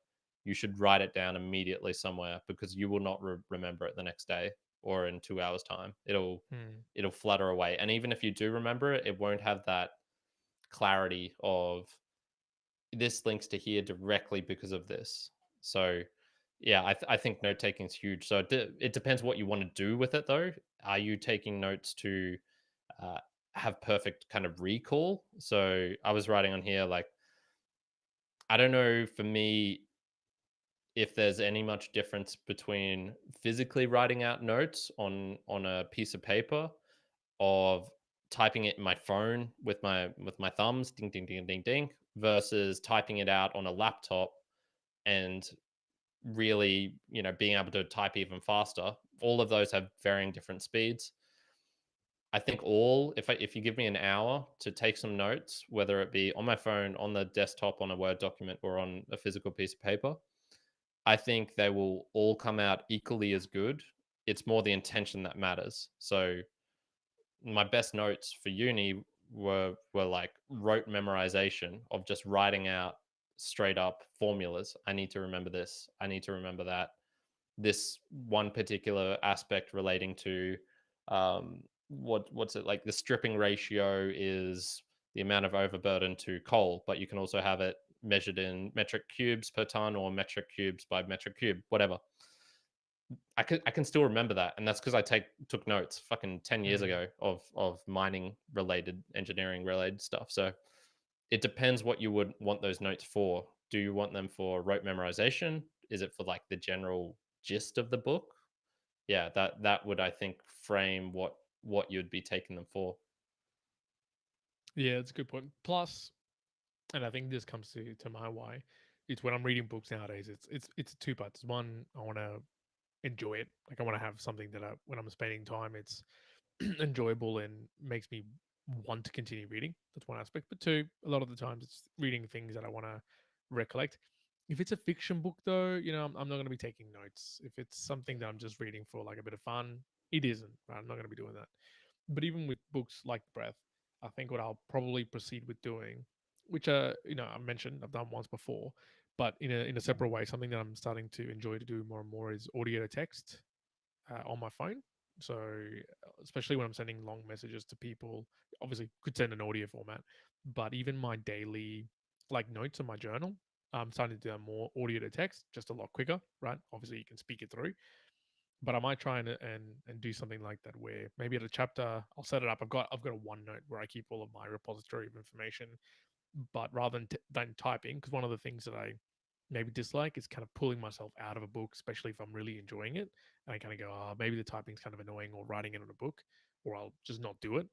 you should write it down immediately somewhere, because you will not remember it the next day or in 2 hours time. Mm. It'll flutter away, and even if you do remember it, it won't have that clarity of, this links to here directly because of this. So yeah, I think note taking is huge. So it depends what you want to do with it though. Are you taking notes to uh, have perfect kind of recall? So I was writing on here, like, I don't know for me if there's any much difference between physically writing out notes on a piece of paper, of typing it in my phone with my thumbs, ding ding ding ding ding, versus typing it out on a laptop and really, being able to type even faster. All of those have varying different speeds. I think if you give me an hour to take some notes, whether it be on my phone, on the desktop, on a Word document, or on a physical piece of paper, I think they will all come out equally as good. It's more the intention that matters. So my best notes for uni were like rote memorization of just writing out straight up formulas. I need to remember this. I need to remember that. This one particular aspect relating to what's it, like, the stripping ratio is the amount of overburden to coal, but you can also have it measured in metric cubes per ton, or metric cubes by metric cube, whatever. I can still remember that, and that's because I took notes fucking 10 years Mm. ago of mining related, engineering related stuff. So it depends what you would want those notes for. Do you want them for rote memorization? Is it for like the general gist of the book? Yeah, that would, I think, frame what you'd be taking them for. Yeah, that's a good point. Plus, and I think this comes to my why. It's when I'm reading books nowadays. It's two parts. One, I want to enjoy it. Like I want to have something that when I'm spending time, it's enjoyable and makes me want to continue reading. That's one aspect. But two, a lot of the times it's reading things that I want to recollect. If it's a fiction book, though, I'm not going to be taking notes. If it's something that I'm just reading for like a bit of fun, it isn't. Right? I'm not going to be doing that. But even with books like Breath, I think what I'll probably proceed with doing, which I mentioned I've done once before, but in a separate way, something that I'm starting to enjoy to do more and more is audio to text on my phone. So, especially when I'm sending long messages to people, obviously could send an audio format, but even my daily like notes in my journal, I'm starting to do that more audio to text, just a lot quicker, right? Obviously, you can speak it through, but I might try and do something like that where maybe at a chapter I'll set it up. I've got a OneNote where I keep all of my repository of information, but rather than typing, because one of the things that I maybe dislike is kind of pulling myself out of a book, especially if I'm really enjoying it, and I kind of go, oh, maybe the typing's kind of annoying, or writing it on a book, or I'll just not do it.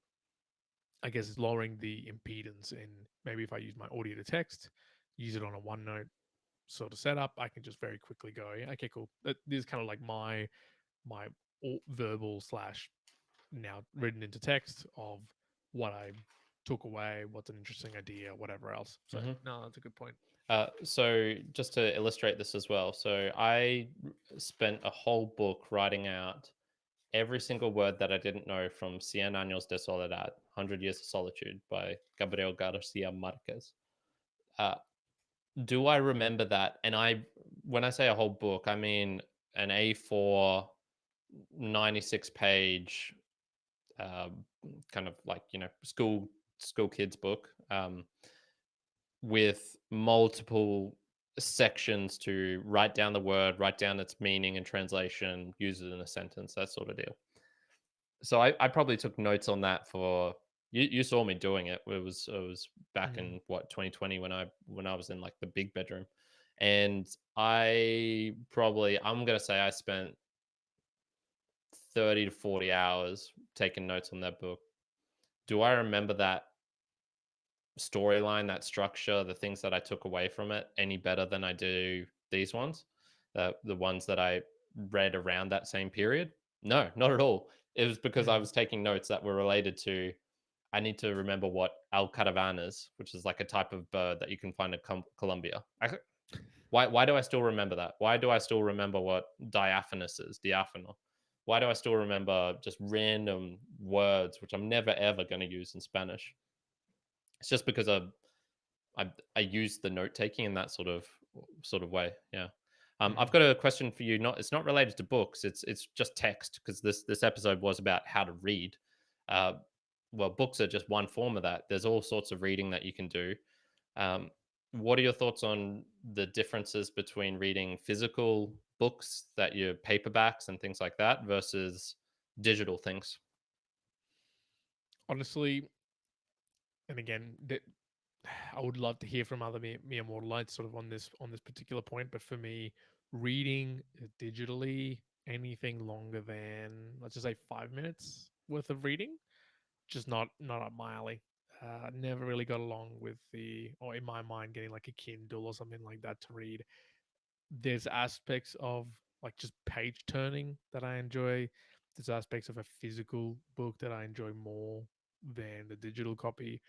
I guess it's lowering the impedance in maybe if I use my audio to text, use it on a OneNote sort of setup, I can just very quickly go, "Yeah, okay, cool. This is kind of like my verbal slash now written into text of what I took away, what's an interesting idea, whatever else." So Mm-hmm. no, that's a good point. So just to illustrate this as well, so I spent a whole book writing out every single word that I didn't know from Cien Años de Soledad, 100 Years of Solitude by Gabriel Garcia Marquez. Do I remember that? And when I say a whole book, I mean an A4, 96 page, kind of like, school kids book, with multiple sections to write down the word, write down its meaning and translation, use it in a sentence, that sort of deal. So I probably took notes on that for you saw me doing it. It was back Mm. in 2020 when I was in like the big bedroom. And I'm gonna say I spent 30 to 40 hours taking notes on that book. Do I remember that storyline, that structure, the things that I took away from it any better than I do these ones? The ones that I read around that same period? No, not at all. It was because I Mm. was taking notes that were related to. I need to remember what alcaravan is, which is like a type of bird that you can find in Colombia. Why do I still remember that? Why do I still remember what diaphanous is? Diaphanous. Why do I still remember just random words which I'm never ever going to use in Spanish? It's just because I use the note taking in that sort of way. Yeah. I've Mm. got a question for you. It's not related to books. It's just text, because this episode was about how to read. Uh, well, books are just one form of that. There's all sorts of reading that you can do. Um, what are your thoughts on the differences between reading physical books that you're paperbacks and things like that versus digital things? Honestly, and again, I would love to hear from other me immortalites sort of on this particular point. But for me, reading digitally anything longer than, let's just say, 5 minutes worth of reading, just not up my alley. Never really got along with or in my mind, getting like a Kindle or something like that to read. There's aspects of like just page turning that I enjoy. There's aspects of a physical book that I enjoy more than the digital copy.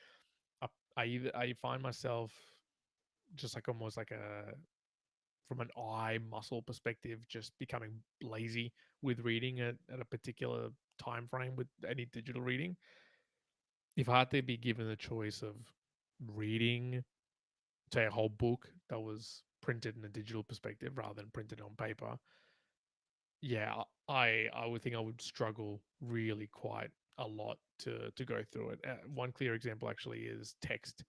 I find myself just like almost like a from an eye muscle perspective, just becoming lazy with reading at a particular time frame with any digital reading. If I had to be given the choice of reading, say, a whole book that was printed in a digital perspective rather than printed on paper, yeah, I would think I would struggle really quite a lot to go through it. One clear example actually is text.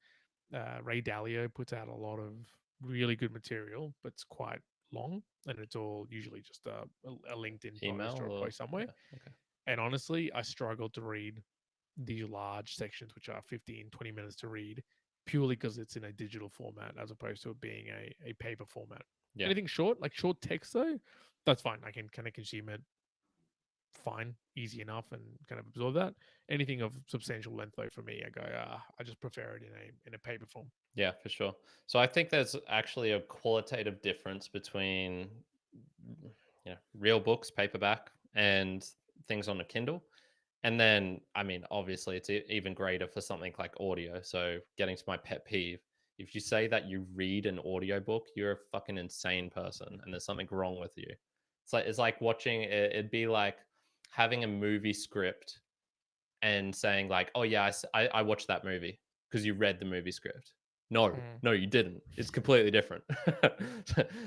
Ray Dalio puts out a lot of really good material, but it's quite long, and it's all usually just a LinkedIn post Email or a or post somewhere. yeah, okay. And honestly, I struggle to read these large sections, which are 15, 20 minutes to read, purely because it's in a digital format as opposed to it being a paper format. Yeah. Anything short, like short text, though, that's fine. I can kind of consume it fine, easy enough, and kind of absorb that. Anything of substantial length, though, for me, I go, I just prefer it in a paper form. Yeah, for sure. So I think there's actually a qualitative difference between real books, paperback, and things on a Kindle. And then, I mean, obviously, it's even greater for something like audio. So, getting to my pet peeve, if you say that you read an audiobook, you're a fucking insane person, and there's something wrong with you. It's like watching. It'd be like having a movie script and saying like, "Oh yeah, I watched that movie because you read the movie script." No, Mm. no, you didn't. It's completely different.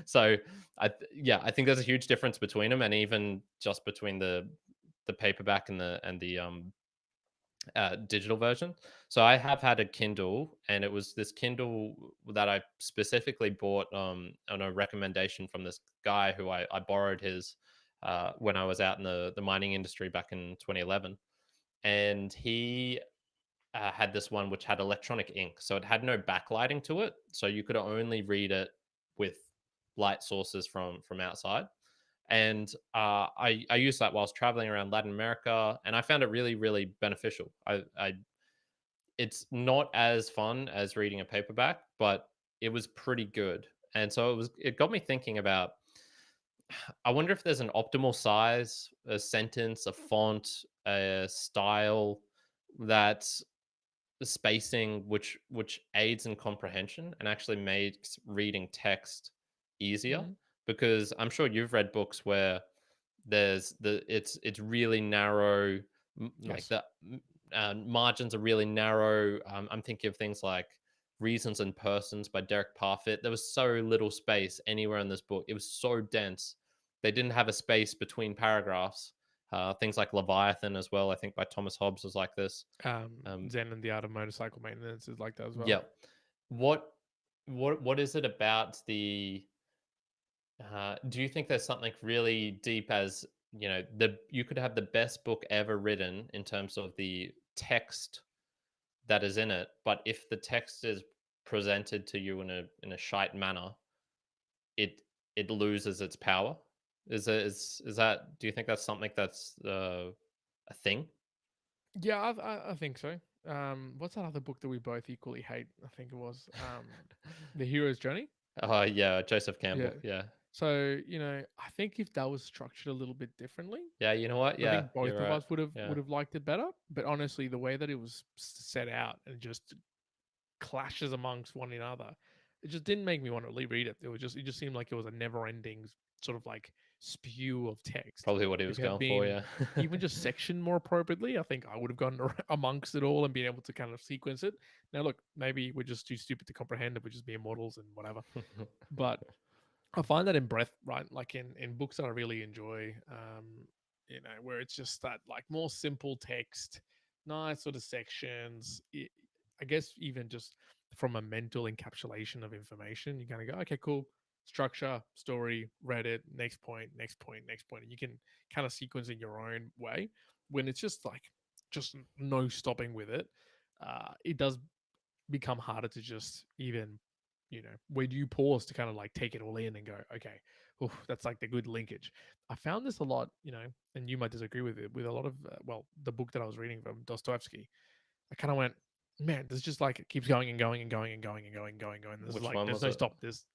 So, I think there's a huge difference between them, and even just between the paperback and the digital version. So I have had a Kindle, and it was this Kindle that I specifically bought on a recommendation from this guy who I borrowed his when I was out in the mining industry back in 2011, and he had this one which had electronic ink, so it had no backlighting to it, so you could only read it with light sources from outside. And I used that whilst traveling around Latin America, and I found it really really beneficial. I it's not as fun as reading a paperback, but it was pretty good. And so it got me thinking about, I wonder if there's an optimal size, a sentence, a font, a style, that the spacing which aids in comprehension and actually makes reading text easier. Mm, Because I'm sure you've read books where it's really narrow, like yes. the margins are really narrow. I'm thinking of things like Reasons and Persons by Derek Parfit. There was so little space anywhere in this book. It was so dense. They didn't have a space between paragraphs. Things like Leviathan as well, I think by Thomas Hobbes, was like this. Zen and the Art of Motorcycle Maintenance is like that as well. Yeah. What what is it about the do you think there's something really deep, as you could have the best book ever written in terms of the text that is in it, but if the text is presented to you in a shite manner, it it loses its power? Is that, do you think that's something that's a thing? Yeah, I think so. What's that other book that we both equally hate? I think it was The Hero's Journey. Oh yeah, Joseph Yeah. Campbell. Yeah. So I think if that was structured a little bit differently, Yeah, you know what? I Yeah, think you're both of right. us would have Yeah. would have liked it better. But honestly, the way that it was set out and just clashes amongst one another, it just didn't make me want to reread it. It just seemed like it was a never-ending sort of like spew of text. Probably what he If was it had going for, been yeah. even just sectioned more appropriately, I think I would have gone amongst it all and been able to kind of sequence it. Now, look, maybe we're just too stupid to comprehend it. We're just mere mortals and whatever. But I find that in breadth, right? Like in books that I really enjoy, where it's just that like more simple text, nice sort of sections. I guess even just from a mental encapsulation of information, you kind of go, okay, cool, structure, story, read it, next point, next point, next point, and you can kind of sequence in your own way. When it's just like just no stopping with it, it does become harder to just even where do you pause to kind of like take it all in and go, okay, oof, that's like the good linkage. I found this a lot, and you might disagree with it, with a lot of the book that I was reading from Dostoevsky. I kind of went, man, this just like it keeps going and going and going and going and going and going and going. This is Which like one there's was no it? stop. This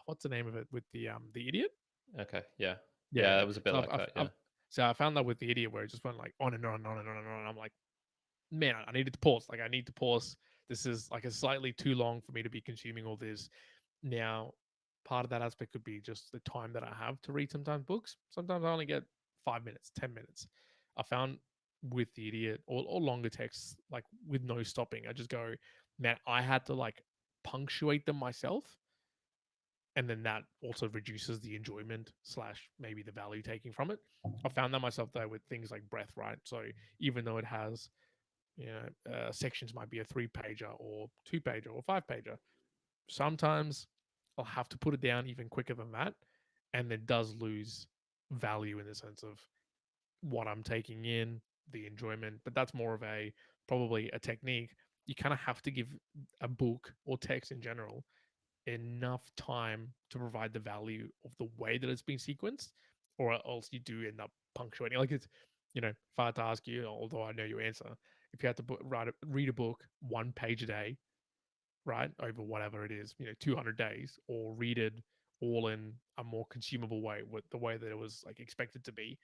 what's the name of it with the idiot? Okay, yeah. Yeah, Yeah, yeah. it was a bit So like that, yeah. so I found that with the idiot where it just went like on and on and on and on and on. And I'm like, man, I needed to pause. Like I need to pause. This is like a slightly too long for me to be consuming all this. Now, part of that aspect could be just the time that I have to read sometimes books. Sometimes I only get 5 minutes, 10 minutes. I found with the idiot or longer texts, like with no stopping, I just go, man, I had to like punctuate them myself. And then that also reduces the enjoyment slash maybe the value taking from it. I found that myself though with things like breath, right? So even though it has sections might be a 3 pager or 2 pager or 5 pager. Sometimes I'll have to put it down even quicker than that, and it does lose value in the sense of what I'm taking in, the enjoyment. But that's more of a probably a technique. You kind of have to give a book or text in general enough time to provide the value of the way that it's been sequenced, or else you do end up punctuating. Like it's, if I had to ask you, although I know your answer, if you had to read a book 1 page a day, right, over whatever it is, 200 days, or read it all in a more consumable way, with the way that it was like expected to be,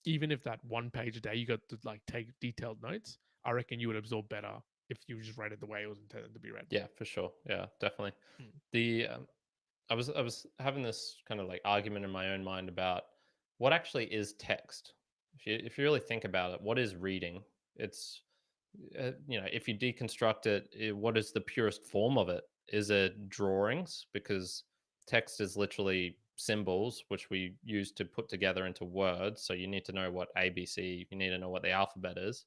even if that 1 page a day you got to like take detailed notes, I reckon you would absorb better if you just read it the way it was intended to be read. Yeah, for sure. Yeah, definitely. Mm. The I was having this kind of like argument in my own mind about what actually is text. If you really think about it, what is reading? It's if you deconstruct it, what is the purest form of it? Is it drawings? Because text is literally symbols which we use to put together into words. So you need to know what ABC. You need to know what the alphabet is.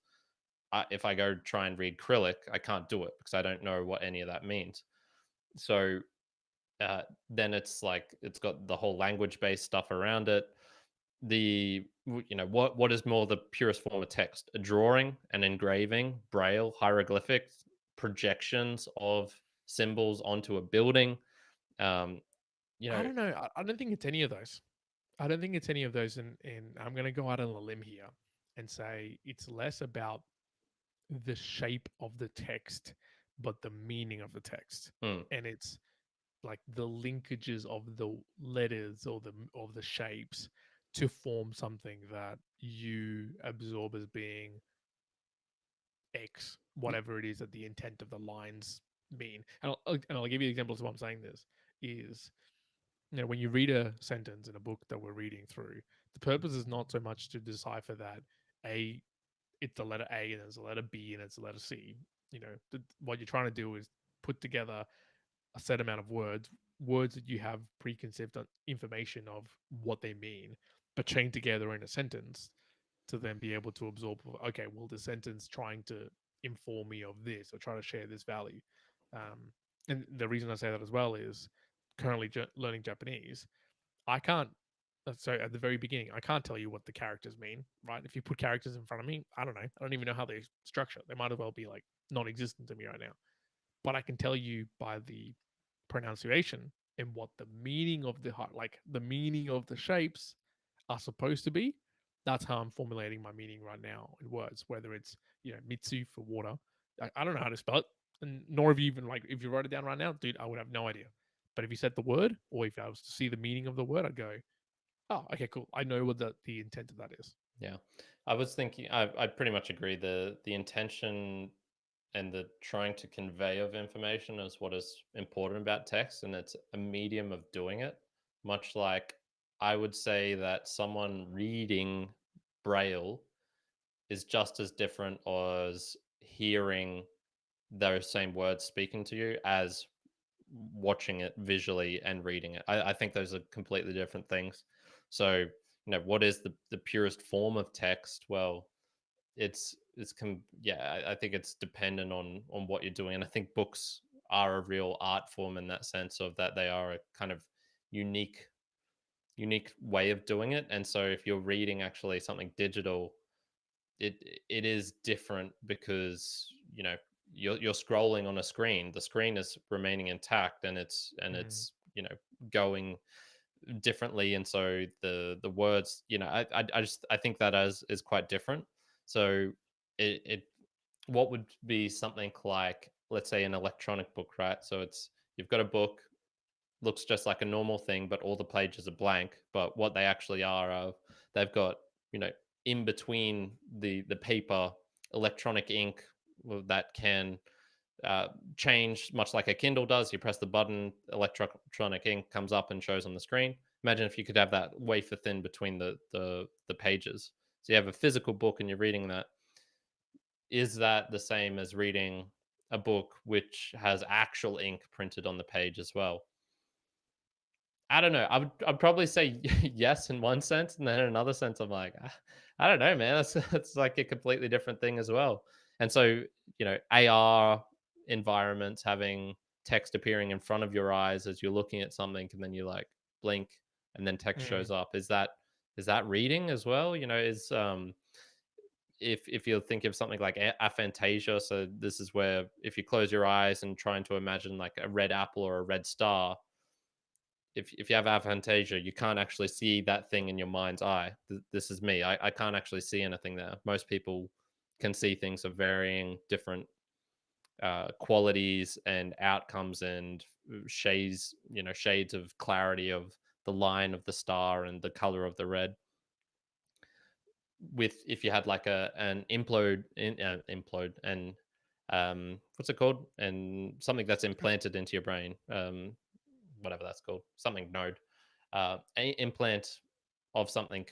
If I go try and read Cyrillic, I can't do it because I don't know what any of that means. So then it's like it's got the whole language based stuff around it. What is more the purest form of text? A drawing, an engraving, braille, hieroglyphics, projections of symbols onto a building. um you I know don't know. I don't think it's any of those. I don't think it's any of those. And I'm going to go out on a limb here and say it's less about the shape of the text, but the meaning of the text. Mm. And it's like the linkages of the letters or the shapes to form something that you absorb as being X, whatever it is that the intent of the lines mean. And I'll give you examples of why I'm saying this is, when you read a sentence in a book that we're reading through, the purpose is not so much to decipher that a it's the letter A and there's a letter B and it's a letter C. What you're trying to do is put together a set amount of words that you have preconceived information of what they mean, but chained together in a sentence to then be able to absorb. Okay, well, the sentence trying to inform me of this or try to share this value. And the reason I say that as well is currently learning Japanese. I can't. So at the very beginning, I can't tell you what the characters mean, right? If you put characters in front of me, I don't know. I don't even know how they structure. They might as well be like non-existent to me right now. But I can tell you by the pronunciation and what the meaning of the meaning of the shapes are supposed to be. That's how I'm formulating my meaning right now in words. Whether it's Mitsu for water, I don't know how to spell it, and nor have you even if you wrote it down right now, dude, I would have no idea. But if you said the word, or if I was to see the meaning of the word, I'd go, oh, okay, cool. I know what the intent of that is. Yeah, I was thinking. I pretty much agree. The intention and the trying to convey of information is what is important about text, and it's a medium of doing it. Much like I would say that someone reading Braille is just as different as hearing those same words speaking to you as watching it visually and reading it. I think those are completely different things. So, what is the purest form of text? Well, yeah, I think it's dependent on what you're doing. And I think books are a real art form in that sense of that they are a kind of unique way of doing it. And so if you're reading actually something digital, it is different because you're scrolling on a screen. The screen is remaining intact, and it's going differently, and so the words, I think that is quite different. So it what would be something like, let's say, an electronic book, right? So it's you've got a book, looks just like a normal thing, but all the pages are blank. But what they actually are they've got, you know, in between the paper, electronic ink that can change, much like a Kindle does. You press the button, electronic ink comes up and shows on the screen. Imagine if you could have that wafer thin between the pages. So you have a physical book and you're reading that. Is that the same as reading a book which has actual ink printed on the page as well? I don't know. I'd probably say yes in one sense, and then in another sense, I'm like, I don't know, man. That's like a completely different thing as well. And so, AR environments, having text appearing in front of your eyes as you're looking at something, and then you like blink, and then text shows up. Is that reading as well? Is if you think of something like aphantasia, so this is where if you close your eyes and trying to imagine like a red apple or a red star, if you have aphantasia, you can't actually see that thing in your mind's eye. This is me. I can't actually see anything there. Most people can see things of varying different qualities and outcomes and shades of clarity of the line of the star and the color of the red. With if you had like an implode and what's it called, and something that's implanted into your brain, whatever that's called, something node, implant of something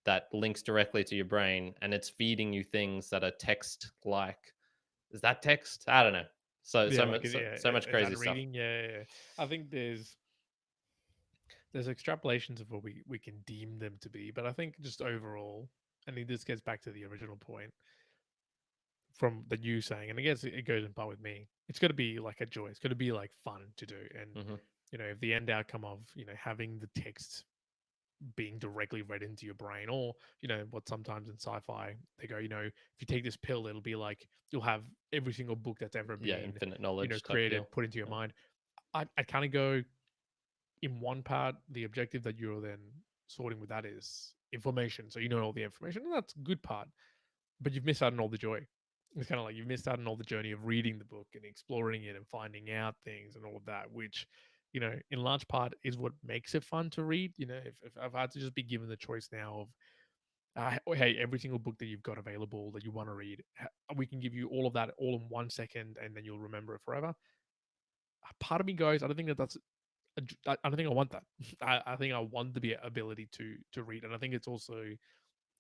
that links directly to your brain, and it's feeding you things that are text like. Is that text? I don't know. So much is that crazy stuff. reading? Yeah. I think there's extrapolations of what we can deem them to be, but I think just overall, I think this gets back to the original point from the you saying, and I guess it goes in part with me. It's got to be like a joy. It's got to be like fun to do, and Hmm. if the end outcome of having the text being directly read into your brain, or what sometimes in sci-fi they go, if you take this pill, it'll be like you'll have every single book that's ever Yeah, been infinite knowledge type deal. created put into your Yeah. mind. I kind of go in one part, the objective that you're then sorting with that is information. So you know all the information, and that's a good part. But you've missed out on all the joy. it's kind of like you've missed out on all the journey of reading the book and exploring it and finding out things and all of that, which, in large part is what makes it fun to read. If I've had to just be given the choice now of, hey, every single book that you've got available that you want to read, we can give you all of that all in 1 second, and then you'll remember it forever. Part of me goes, I don't think that that's I don't think I want that. I think I want the ability to read, and I think it's also,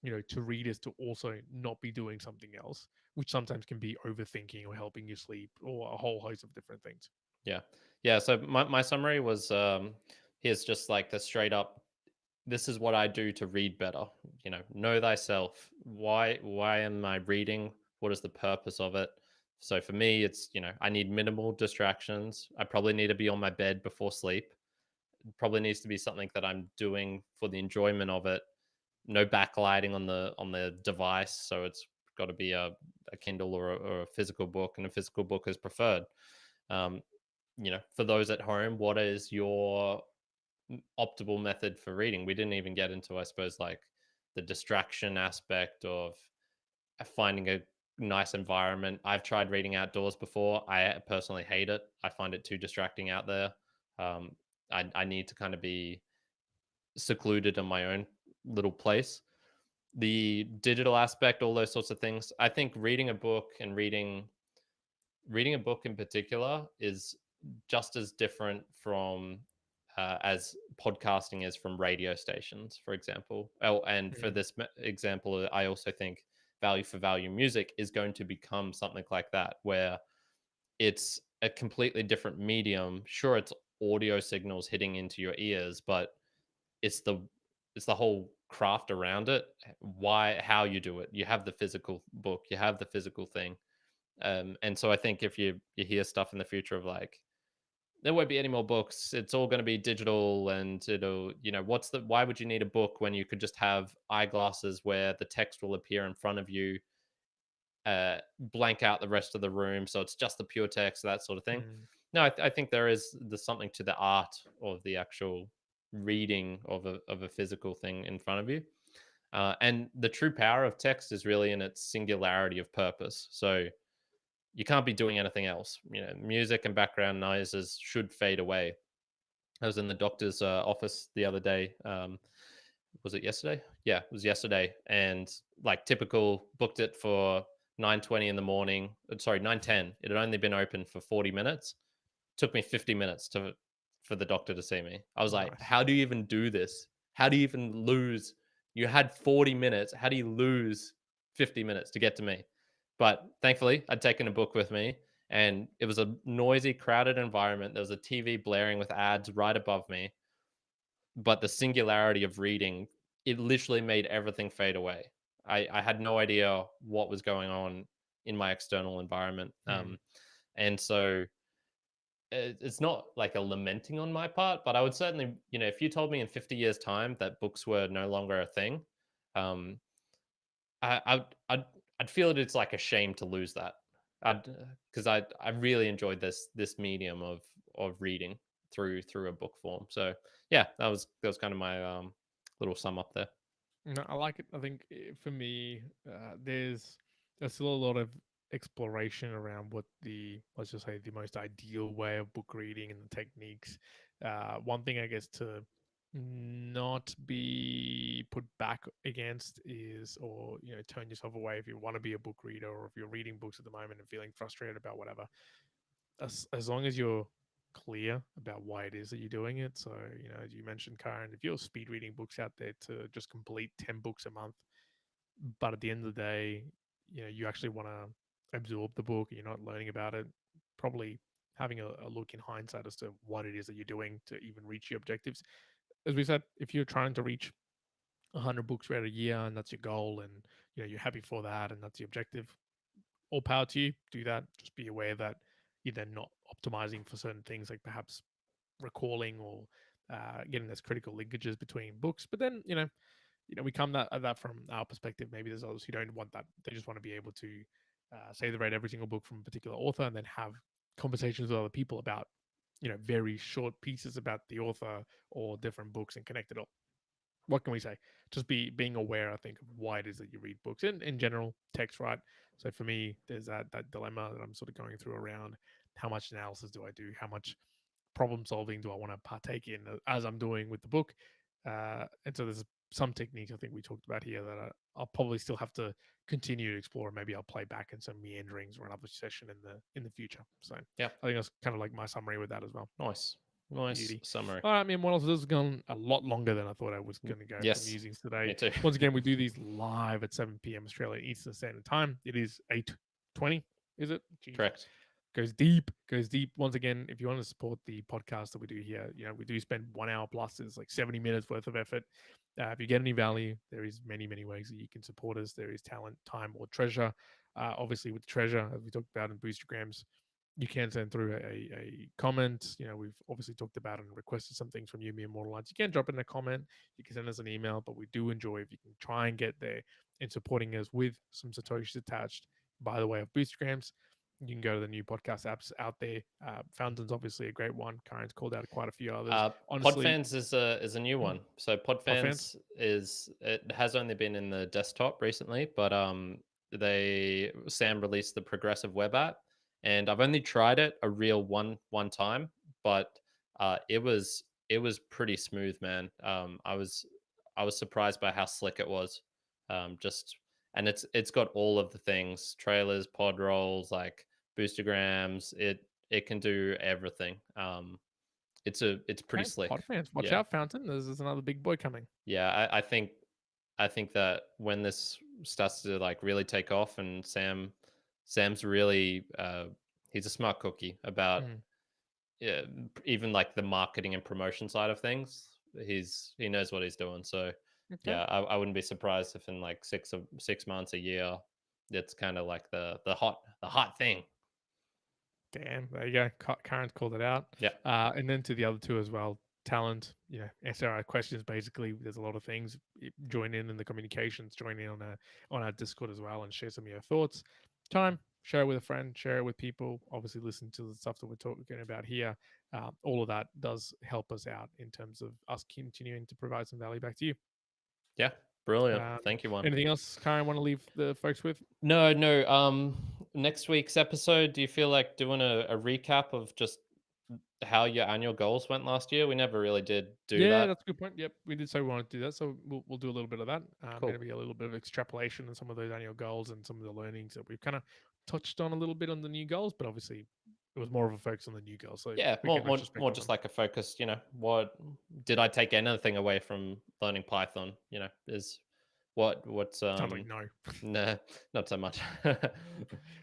to read is to also not be doing something else, which sometimes can be overthinking or helping you sleep or a whole host of different things. Yeah. Yeah. So my summary was here's just like the straight up, this is what I do to read better. Know thyself. Why am I reading? What is the purpose of it? So for me, it's, I need minimal distractions. I probably need to be on my bed before sleep. It probably needs to be something that I'm doing for the enjoyment of it. No backlighting on the device. So it's got to be a Kindle or a physical book, and a physical book is preferred. Um, for those at home, what is your optimal method for reading? We didn't even get into, I suppose, like the distraction aspect of finding a nice environment. I've tried reading outdoors before. I personally hate it. I find it too distracting out there. Um, I need to kind of be secluded in my own little place. The digital aspect, all those sorts of things. I think reading a book and reading a book in particular is just as different from as podcasting is from radio stations, for example. Oh, and for Mm. this example, I also think value for value music is going to become something like that, where it's a completely different medium. Sure, it's audio signals hitting into your ears, but it's the it's the whole craft around it. Why, how you do it. You have the physical book, you have the physical thing. And so I think if you hear stuff in the future of like, there won't be any more books, it's all going to be digital, and it'll, why would you need a book when you could just have eyeglasses where the text will appear in front of you, blank out the rest of the room, so it's just the pure text, that sort of thing. Mm. No, I think there's something to the art of the actual reading of a physical thing in front of you. And the true power of text is really in its singularity of purpose. So you can't be doing anything else. Music and background noises should fade away. I was in the doctor's office the other day. Was it yesterday? Yeah, it was yesterday. And like typical, booked it for 9:20 in the morning. Sorry, 9:10. It had only been open for 40 minutes. Took me 50 minutes for the doctor to see me. I was like, Nice. how do you even do this? How do you even lose? You had 40 minutes. How do you lose 50 minutes to get to me? But thankfully, I'd taken a book with me, and it was a noisy, crowded environment. There was a TV blaring with ads right above me. But the singularity of reading, it literally made everything fade away. I had no idea what was going on in my external environment. Mm. And so it's not like a lamenting on my part, but I would certainly, if you told me in 50 years' time that books were no longer a thing, um, I'd feel it's like a shame to lose that. Because I really enjoyed this medium of reading through a book form. So yeah, that was kind of my little sum up there. No, I like it. I think, for me, there's still a lot of exploration around what let's just say, the most ideal way of book reading and the techniques. One thing, I guess, to not be put back against is, or turn yourself away if you want to be a book reader, or if you're reading books at the moment and feeling frustrated about whatever. As long as you're clear about why it is that you're doing it. So, as you mentioned, Karen, if you're speed reading books out there to just complete 10 books a month, but at the end of the day, you actually want to absorb the book, and you're not learning about it, probably having a look in hindsight as to what it is that you're doing to even reach your objectives. As we said, if you're trying to reach 100 books read a year and that's your goal, and you're happy for that and that's the objective, all power to you. Do that. Just be aware that you're then not optimizing for certain things, like perhaps recalling or getting those critical linkages between books. But then, we come at that from our perspective. Maybe there's others who don't want that. They just want to be able to say they read every single book from a particular author, and then have conversations with other people about, very short pieces about the author or different books, and connect it all. what can we say? Just being aware, I think, of why it is that you read books and in general text, right? So for me, there's that dilemma that I'm sort of going through around how much analysis do I do, how much problem solving do I want to partake in as I'm doing with the book, and so there's some techniques I think we talked about here that I'll probably still have to continue to explore. Maybe I'll play back in some meanderings or another session in the future. So Yeah, I think that's kind of like my summary with that as well. nice Beauty. summary. All right, man. What else? This has gone a lot longer than I thought I was going to go for Yes, musings me today. too. Once again, we do these live at 7 p.m. Australian Eastern Standard Time. It is 8:20. Is it? Jesus. Correct. Goes deep. Once again, if you want to support the podcast that we do here, we do spend 1 hour plus. It's like 70 minutes worth of effort. If you get any value, there is many ways that you can support us. There is talent, time, or treasure. Obviously, with treasure, as we talked about in Boostergrams, you can send through a comment. We've obviously talked about and requested some things from you, me Immortal Lights. You can drop in a comment. You can send us an email, but we do enjoy if you can try and get there in supporting us with some Satoshis attached by the way of Boostergrams. You can go to the new podcast apps out there. Fountain's obviously a great one. Karen's called out quite a few others. Honestly, Podfans is a new one. So Podfans it has only been in the desktop recently, but Sam released the progressive web app, and I've only tried it a real one time, but it was pretty smooth, man. I was surprised by how slick it was. And it's got all of the things: trailers, pod rolls, like boostergrams. It can do everything. It's pretty slick. Pod fans, watch Yeah. out, Fountain. There's another big boy coming. Yeah, I think that when this starts to like really take off, and Sam's really he's a smart cookie about even like the marketing and promotion side of things. He knows what he's doing. So Okay. yeah, I wouldn't be surprised if in like 6 months, a year, it's kind of like the hot thing. Damn, there you go. Karen's called it out. Yeah. And then to the other two as well. Talent, answer our questions. Basically, there's a lot of things. Join in the communications. Join in on our Discord as well, and share some of your thoughts. Time, share it with a friend. Share it with people. Obviously, listen to the stuff that we're talking about here. All of that does help us out in terms of us continuing to provide some value back to you. Yeah, brilliant. Thank you, one. Anything else, Karen, want to leave the folks with? No. Next week's episode, do you feel like doing a recap of just how your annual goals went last year? We never really did do that. Yeah, that's a good point. Yep, we did say we wanted to do that, so we'll do a little bit of that. Cool. Maybe a little bit of extrapolation on some of those annual goals and some of the learnings that we've kind of touched on a little bit on the new goals, but obviously it was more of a focus on the new goals. So yeah, more just like a focus. What did I take anything away from learning Python? Is what's sounds like no. Nah, not so much.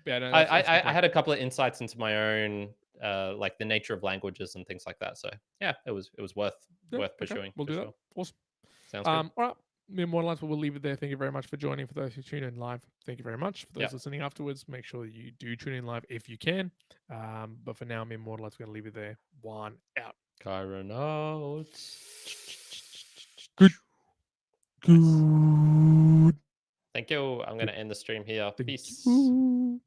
Yeah, no, I had a couple of insights into my own like the nature of languages and things like that. So yeah, it was worth pursuing. We'll do that. Awesome. Sounds good. All right. Immortal Lights, we'll leave it there. Thank you very much for joining. For those who tune in live, thank you very much. For those listening afterwards, make sure that you do tune in live if you can. But for now, Immortal Lights, we're going to leave it there. One out. Chiron out. Good. Thank you. I'm going to end the stream here. Peace. You.